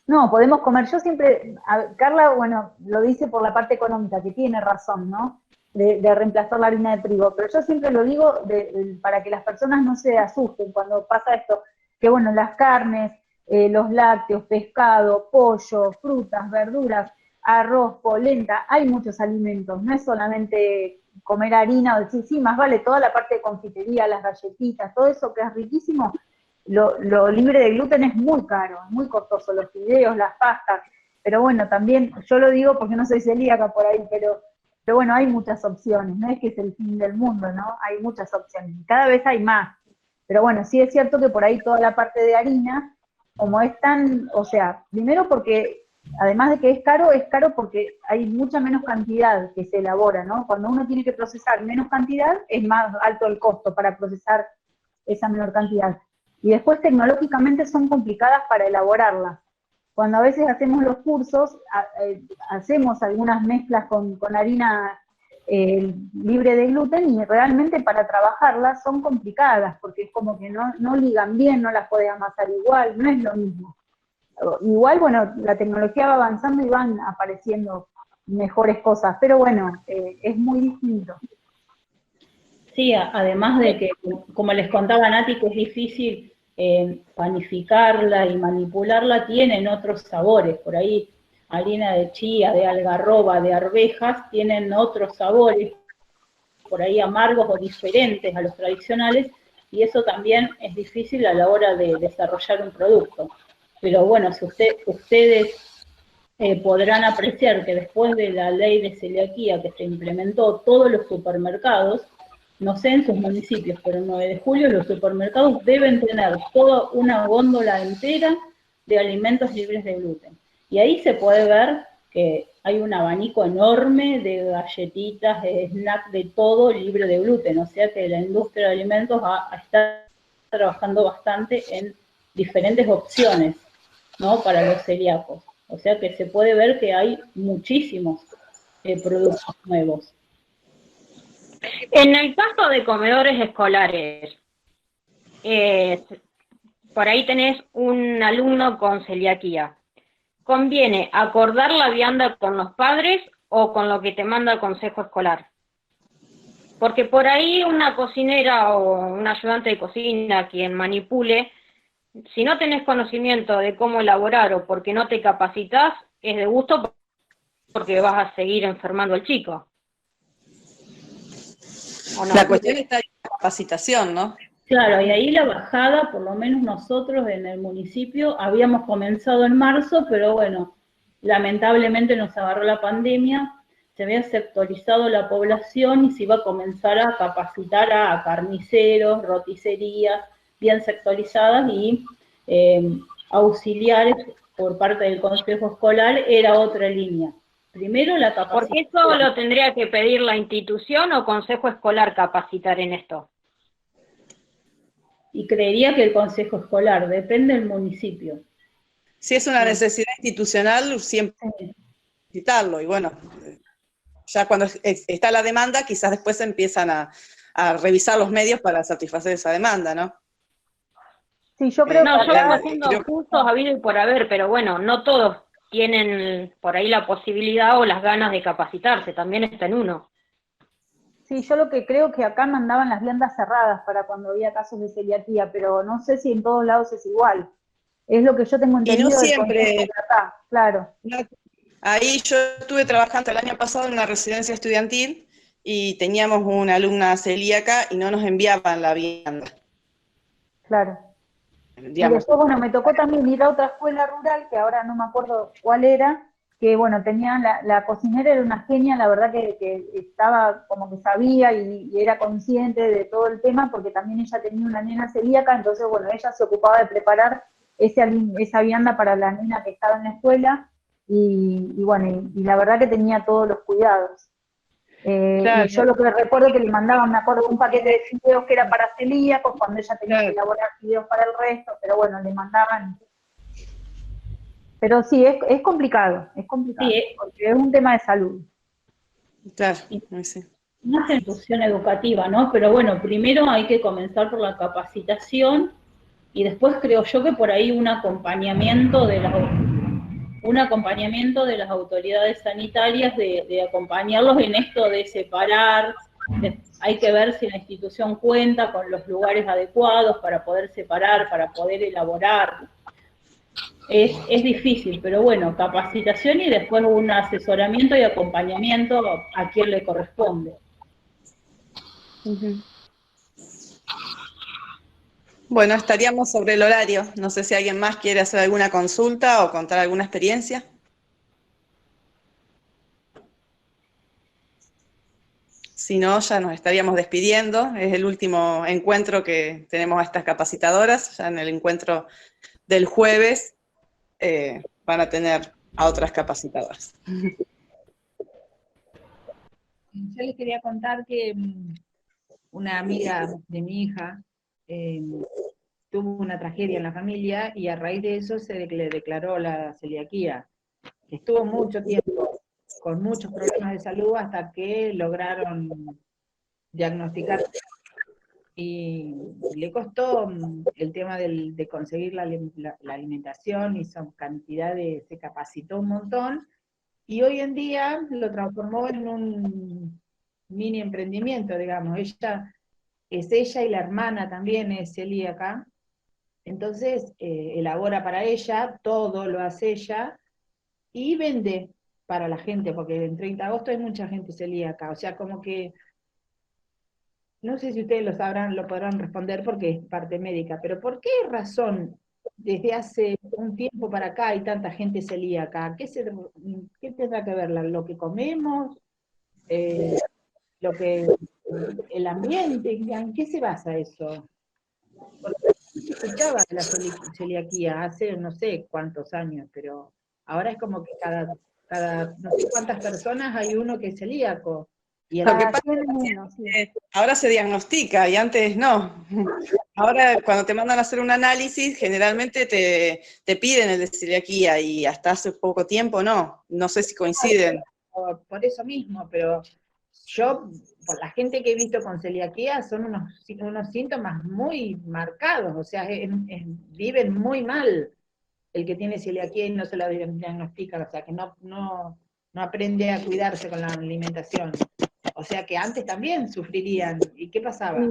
Speaker 2: No, podemos comer. Yo siempre, Carla, bueno, lo dice por la parte económica, que tiene razón, ¿no? De reemplazar la harina de trigo. Pero yo siempre lo digo para que las personas no se asusten cuando pasa esto. Que bueno, las carnes, los lácteos, pescado, pollo, frutas, verduras, arroz, polenta, hay muchos alimentos. No es solamente comer harina o decir, sí, más vale toda la parte de confitería, las galletitas, todo eso que es riquísimo. Lo libre de gluten es muy caro, es muy costoso, los fideos, las pastas, pero bueno, también, yo lo digo porque no soy celíaca por ahí, pero bueno, hay muchas opciones, no es que es el fin del mundo, ¿no? Hay muchas opciones, cada vez hay más, pero bueno, sí es cierto que por ahí toda la parte de harina, como es tan, o sea, primero porque, además de que es caro porque hay mucha menos cantidad que se elabora, ¿no? Cuando uno tiene que procesar menos cantidad, es más alto el costo para procesar esa menor cantidad. Y después tecnológicamente son complicadas para elaborarlas. Cuando a veces hacemos los cursos, hacemos algunas mezclas con harina libre de gluten y realmente para trabajarlas son complicadas, porque es como que no ligan bien, no las podés amasar igual, no es lo mismo. Igual, bueno, la tecnología va avanzando y van apareciendo mejores cosas, pero bueno, es muy distinto.
Speaker 1: Sí, además de que, como les contaba Nati, que es difícil panificarla y manipularla, tienen otros sabores. Por ahí, harina de chía, de algarroba, de arvejas, tienen otros sabores, por ahí amargos o diferentes a los tradicionales, y eso también es difícil a la hora de desarrollar un producto. Pero bueno, si ustedes podrán apreciar que después de la ley de celiaquía que se implementó, todos los supermercados, no sé en sus municipios, pero el 9 de julio los supermercados deben tener toda una góndola entera de alimentos libres de gluten. Y ahí se puede ver que hay un abanico enorme de galletitas, de snack, de todo libre de gluten. O sea que la industria de alimentos está trabajando bastante en diferentes opciones, ¿no?, para los celíacos. O sea que se puede ver que hay muchísimos productos nuevos.
Speaker 6: En el caso de comedores escolares, por ahí tenés un alumno con celiaquía. ¿Conviene acordar la vianda con los padres o con lo que te manda el consejo escolar? Porque por ahí una cocinera o un ayudante de cocina, quien manipule, si no tenés conocimiento de cómo elaborar o porque no te capacitas, es de gusto porque vas a seguir enfermando al chico.
Speaker 5: ¿O no? La cuestión está en la capacitación, ¿no?
Speaker 1: Claro, y ahí la bajada, por lo menos nosotros en el municipio, habíamos comenzado en marzo, pero bueno, lamentablemente nos agarró la pandemia, se había sectorizado la población y se iba a comenzar a capacitar a carniceros, roticerías, bien sectorizadas, y auxiliares por parte del consejo escolar era otra línea. Primero la capacitación.
Speaker 6: ¿Porque eso lo tendría que pedir la institución o consejo escolar capacitar en esto?
Speaker 1: Y creería que el consejo escolar, depende del municipio.
Speaker 5: Si es una necesidad institucional, siempre citarlo, y bueno, ya cuando está la demanda, quizás después se empiezan a revisar los medios para satisfacer esa demanda, ¿no?
Speaker 2: Sí, yo creo
Speaker 6: no,
Speaker 2: que
Speaker 6: yo vengo
Speaker 2: acá,
Speaker 6: haciendo cursos habido y por haber, pero bueno, no todos tienen por ahí la posibilidad o las ganas de capacitarse, también está en uno.
Speaker 2: sí, yo lo que creo que acá mandaban las viandas cerradas para cuando había casos de celiaquía, pero no sé si en todos lados es igual. Es lo que yo tengo entendido.
Speaker 5: Y no siempre.
Speaker 2: Acá, claro.
Speaker 5: No, ahí yo estuve trabajando el año pasado en una residencia estudiantil y teníamos una alumna celíaca y no nos enviaban la vianda.
Speaker 2: Claro.
Speaker 5: Digamos.
Speaker 2: Y después, bueno, me tocó también ir a otra escuela rural, que ahora no me acuerdo cuál era, que bueno, tenían la cocinera era una genia, la verdad que estaba como que sabía y era consciente de todo el tema, porque también ella tenía una nena celíaca, entonces bueno, ella se ocupaba de preparar esa vianda para la nena que estaba en la escuela, y bueno, y la verdad que tenía todos los cuidados. Claro. Y yo lo que recuerdo es que le mandaban, me acuerdo, un paquete de fideos que era para celíacos, cuando ella tenía que elaborar fideos para el resto, pero bueno, le mandaban. Pero sí, es complicado, sí, porque es un tema de salud.
Speaker 5: Claro, sí.
Speaker 1: Una institución educativa, ¿no? Pero bueno, primero hay que comenzar por la capacitación y después creo yo que por ahí un acompañamiento de las autoridades sanitarias de acompañarlos en esto de separar. Hay que ver si la institución cuenta con los lugares adecuados para poder separar, para poder elaborar. Es difícil, pero bueno, capacitación y después un asesoramiento y acompañamiento a quien le corresponde.
Speaker 5: Bueno, estaríamos sobre el horario. No sé si alguien más quiere hacer alguna consulta o contar alguna experiencia. Si no, ya nos estaríamos despidiendo. Es el último encuentro que tenemos a estas capacitadoras. Ya en el encuentro del jueves van a tener a otras capacitadoras.
Speaker 7: Yo les quería contar que una amiga de mi hija tuvo una tragedia en la familia y a raíz de eso se le declaró la celiaquía. Estuvo mucho tiempo con muchos problemas de salud hasta que lograron diagnosticar, y le costó el tema de conseguir la alimentación, hizo cantidad se capacitó un montón, y hoy en día lo transformó en un mini emprendimiento, digamos. Ella y la hermana también es celíaca, entonces elabora para ella, todo lo hace ella, y vende para la gente, porque en 30 de agosto hay mucha gente celíaca, o sea, como que, no sé si ustedes lo sabrán, lo podrán responder porque es parte médica, pero ¿por qué razón desde hace un tiempo para acá hay tanta gente celíaca? ¿Qué tendrá que ver? ¿Lo que comemos? Eh, el ambiente? ¿En qué se basa eso? Porque se escuchaba de la celiaquía hace no sé cuántos años, pero ahora es como que cada no sé cuántas personas hay uno que es celíaco. Y
Speaker 5: Lo que
Speaker 2: Cada
Speaker 5: pasa
Speaker 2: 100 menos, sí.
Speaker 5: es que ahora se diagnostica y antes no. Ahora cuando te mandan a hacer un análisis, generalmente te piden el de celiaquía y hasta hace poco tiempo no. No sé si coinciden.
Speaker 7: Por eso mismo, pero yo, por la gente que he visto con celiaquía, son unos síntomas muy marcados, o sea, viven muy mal el que tiene celiaquía y no se la diagnostica, o sea, que no aprende a cuidarse con la alimentación. O sea que antes también sufrirían. ¿Y qué pasaba?
Speaker 2: Sí.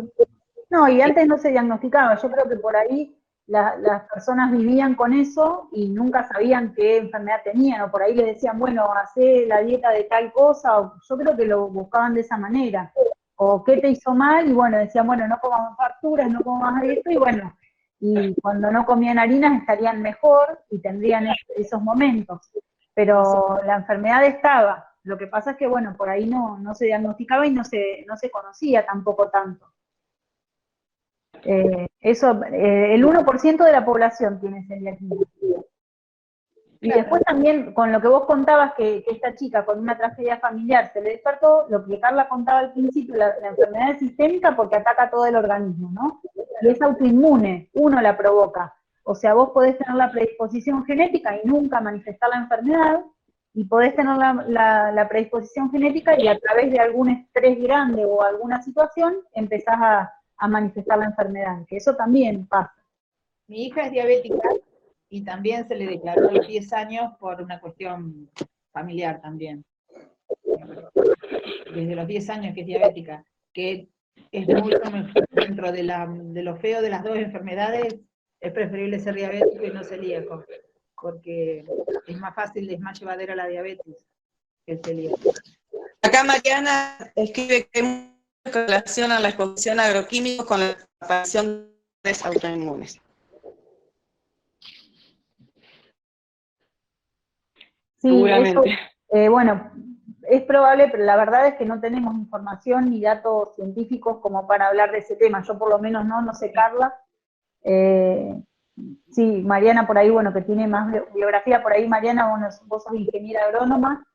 Speaker 2: No, y antes no se diagnosticaba. Yo creo que por ahí las personas vivían con eso y nunca sabían qué enfermedad tenían, o por ahí les decían, bueno, hacé la dieta de tal cosa, o yo creo que lo buscaban de esa manera. O qué te hizo mal, y bueno, decían, bueno, no comas facturas, no comas esto, y bueno, y cuando no comían harinas estarían mejor y tendrían esos momentos. Pero la enfermedad estaba. Lo que pasa es que, bueno, por ahí no se diagnosticaba y no se conocía tampoco tanto. El 1% de la población tiene celiaquía. Y
Speaker 7: Claro.
Speaker 2: después también, con lo que vos contabas, que esta chica con una tragedia familiar se le despertó, lo que Carla contaba al principio, la enfermedad es sistémica porque ataca todo el organismo, ¿no? Y es autoinmune, uno la provoca. O sea, vos podés tener la predisposición genética y nunca manifestar la enfermedad, y podés tener la predisposición genética y a través de algún estrés grande o alguna situación empezás a manifestar la enfermedad, que eso también pasa.
Speaker 7: Mi hija es diabética y también se le declaró a los 10 años por una cuestión familiar también. Desde los 10 años que es diabética, que es mucho mejor dentro de lo feo de las dos enfermedades, es preferible ser diabético y no celíaco, porque es más fácil, es más llevadera la diabetes que el celíaco.
Speaker 5: Acá Mariana escribe que hay mucha relación a la exposición a agroquímicos con la aparición de autoinmunes.
Speaker 2: Sí,
Speaker 3: Seguramente.
Speaker 2: eso, bueno, es probable, pero la verdad es que no tenemos información ni datos científicos como para hablar de ese tema. Yo por lo menos no sé, Carla. Sí, Mariana por ahí, bueno, que tiene más biografía, por ahí Mariana, bueno, vos sos ingeniera agrónoma.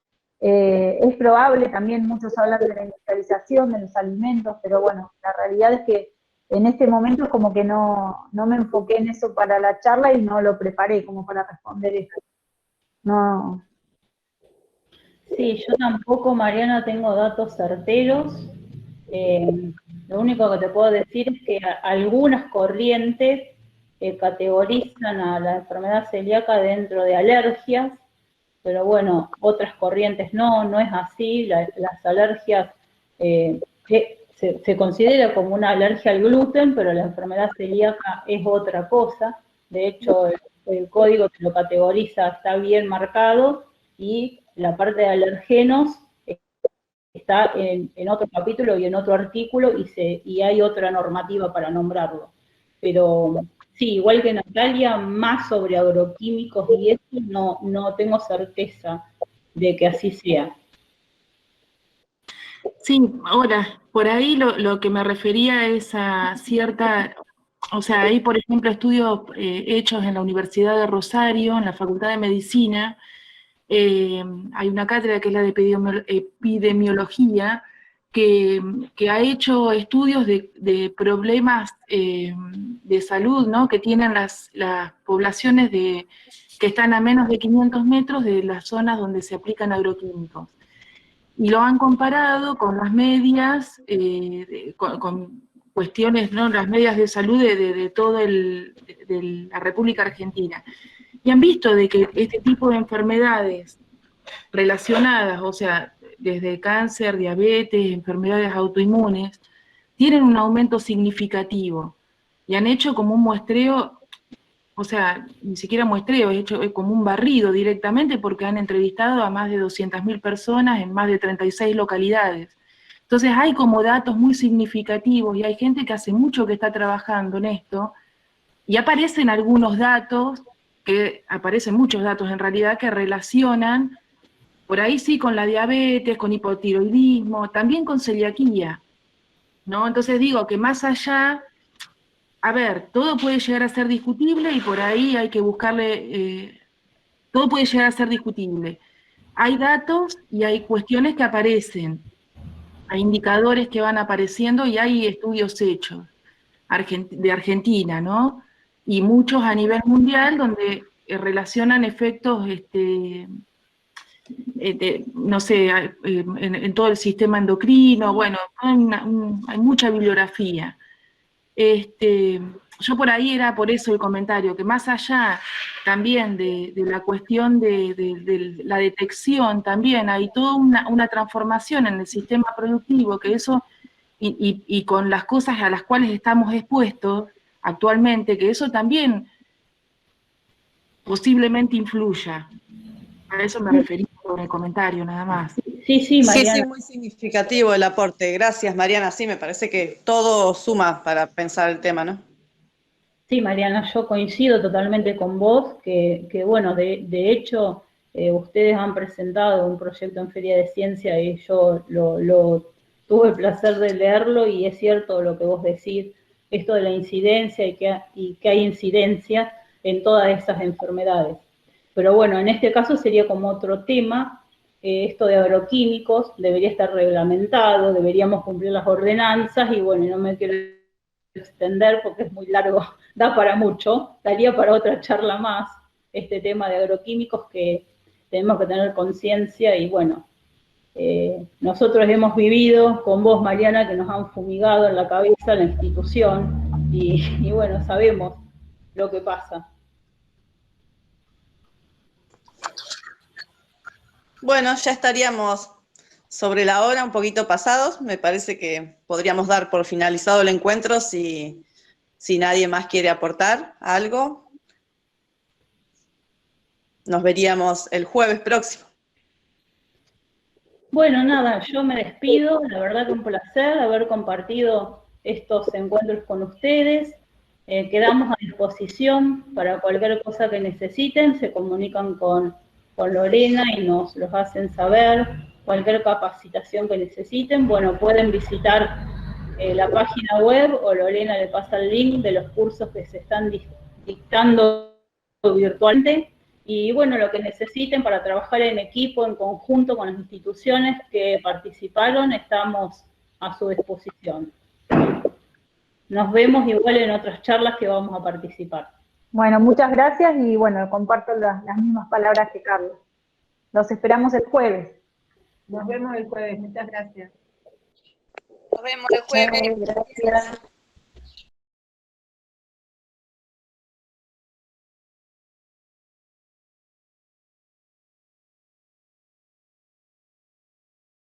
Speaker 2: Es probable, también muchos hablan de la industrialización de los alimentos, pero bueno, la realidad es que en este momento es como que no me enfoqué en eso para la charla y no lo preparé como para responder eso. No.
Speaker 1: Sí, yo tampoco, Mariana, tengo datos certeros. Lo único que te puedo decir es que algunas corrientes categorizan a la enfermedad celíaca dentro de alergias, pero bueno, otras corrientes no es así. Las alergias se considera como una alergia al gluten, pero la enfermedad celíaca es otra cosa. De hecho, el código que lo categoriza está bien marcado, y la parte de alergenos está en otro capítulo y en otro artículo, y hay otra normativa para nombrarlo. Pero sí, igual que Natalia, más sobre agroquímicos y eso no tengo certeza de que así sea.
Speaker 8: Sí, ahora, por ahí lo que me refería es a cierta, o sea, hay por ejemplo estudios hechos en la Universidad de Rosario, en la Facultad de Medicina, hay una cátedra que es la de epidemiología, que ha hecho estudios de problemas de salud, ¿no?, que tienen las poblaciones que están a menos de 500 metros de las zonas donde se aplican agroquímicos. Y lo han comparado con las medias, con cuestiones, ¿no?, las medias de salud de toda la República Argentina. Y han visto de que este tipo de enfermedades relacionadas, o sea, desde cáncer, diabetes, enfermedades autoinmunes, tienen un aumento significativo y han hecho como un muestreo, o sea, ni siquiera muestreo, es hecho como un barrido directamente porque han entrevistado a más de 200.000 personas en más de 36 localidades. Entonces hay como datos muy significativos y hay gente que hace mucho que está trabajando en esto y aparecen algunos datos, aparecen muchos datos en realidad que relacionan, por ahí sí, con la diabetes, con hipotiroidismo, también con celiaquía, ¿no? Entonces digo que más allá, a ver, todo puede llegar a ser discutible y por ahí hay que buscarle, todo puede llegar a ser discutible. Hay datos y hay cuestiones que aparecen, hay indicadores que van apareciendo y hay estudios hechos de Argentina, ¿no? Y muchos a nivel mundial donde relacionan efectos, no sé, en todo el sistema endocrino, bueno, hay mucha bibliografía. Yo por ahí era por eso el comentario, que más allá también de la cuestión de la detección, también hay toda una transformación en el sistema productivo, que eso, y con las cosas a las cuales estamos expuestos actualmente, que eso también posiblemente influya. A eso me refería con el comentario, nada más.
Speaker 1: Sí, Mariana.
Speaker 5: Sí, muy significativo el aporte. Gracias, Mariana. Sí, me parece que todo suma para pensar el tema, ¿no?
Speaker 1: Sí, Mariana, yo coincido totalmente con vos, que bueno, de hecho, ustedes han presentado un proyecto en Feria de Ciencia y yo lo tuve el placer de leerlo y es cierto lo que vos decís, esto de la incidencia y que hay incidencia en todas esas enfermedades. Pero bueno, en este caso sería como otro tema, esto de agroquímicos debería estar reglamentado, deberíamos cumplir las ordenanzas y bueno, no me quiero extender porque es muy largo, da para mucho, daría para otra charla más, este tema de agroquímicos que tenemos que tener conciencia y bueno, nosotros hemos vivido con vos, Mariana, que nos han fumigado en la cabeza la institución y bueno, sabemos lo que pasa.
Speaker 5: Bueno, ya estaríamos sobre la hora, un poquito pasados. Me parece que podríamos dar por finalizado el encuentro si nadie más quiere aportar algo. Nos veríamos el jueves próximo.
Speaker 1: Bueno, nada, yo me despido, la verdad que un placer haber compartido estos encuentros con ustedes. Quedamos a disposición para cualquier cosa que necesiten, se comunican con Lorena y nos los hacen saber, cualquier capacitación que necesiten, bueno, pueden visitar la página web o Lorena le pasa el link de los cursos que se están dictando virtualmente. Y bueno, lo que necesiten para trabajar en equipo, en conjunto con las instituciones que participaron, estamos a su disposición. Nos vemos igual en otras charlas que vamos a participar.
Speaker 2: Bueno, muchas gracias y bueno, comparto las mismas palabras que Carlos. Los esperamos el jueves.
Speaker 7: Nos vemos el jueves, muchas gracias.
Speaker 4: Nos vemos el jueves.
Speaker 2: Gracias.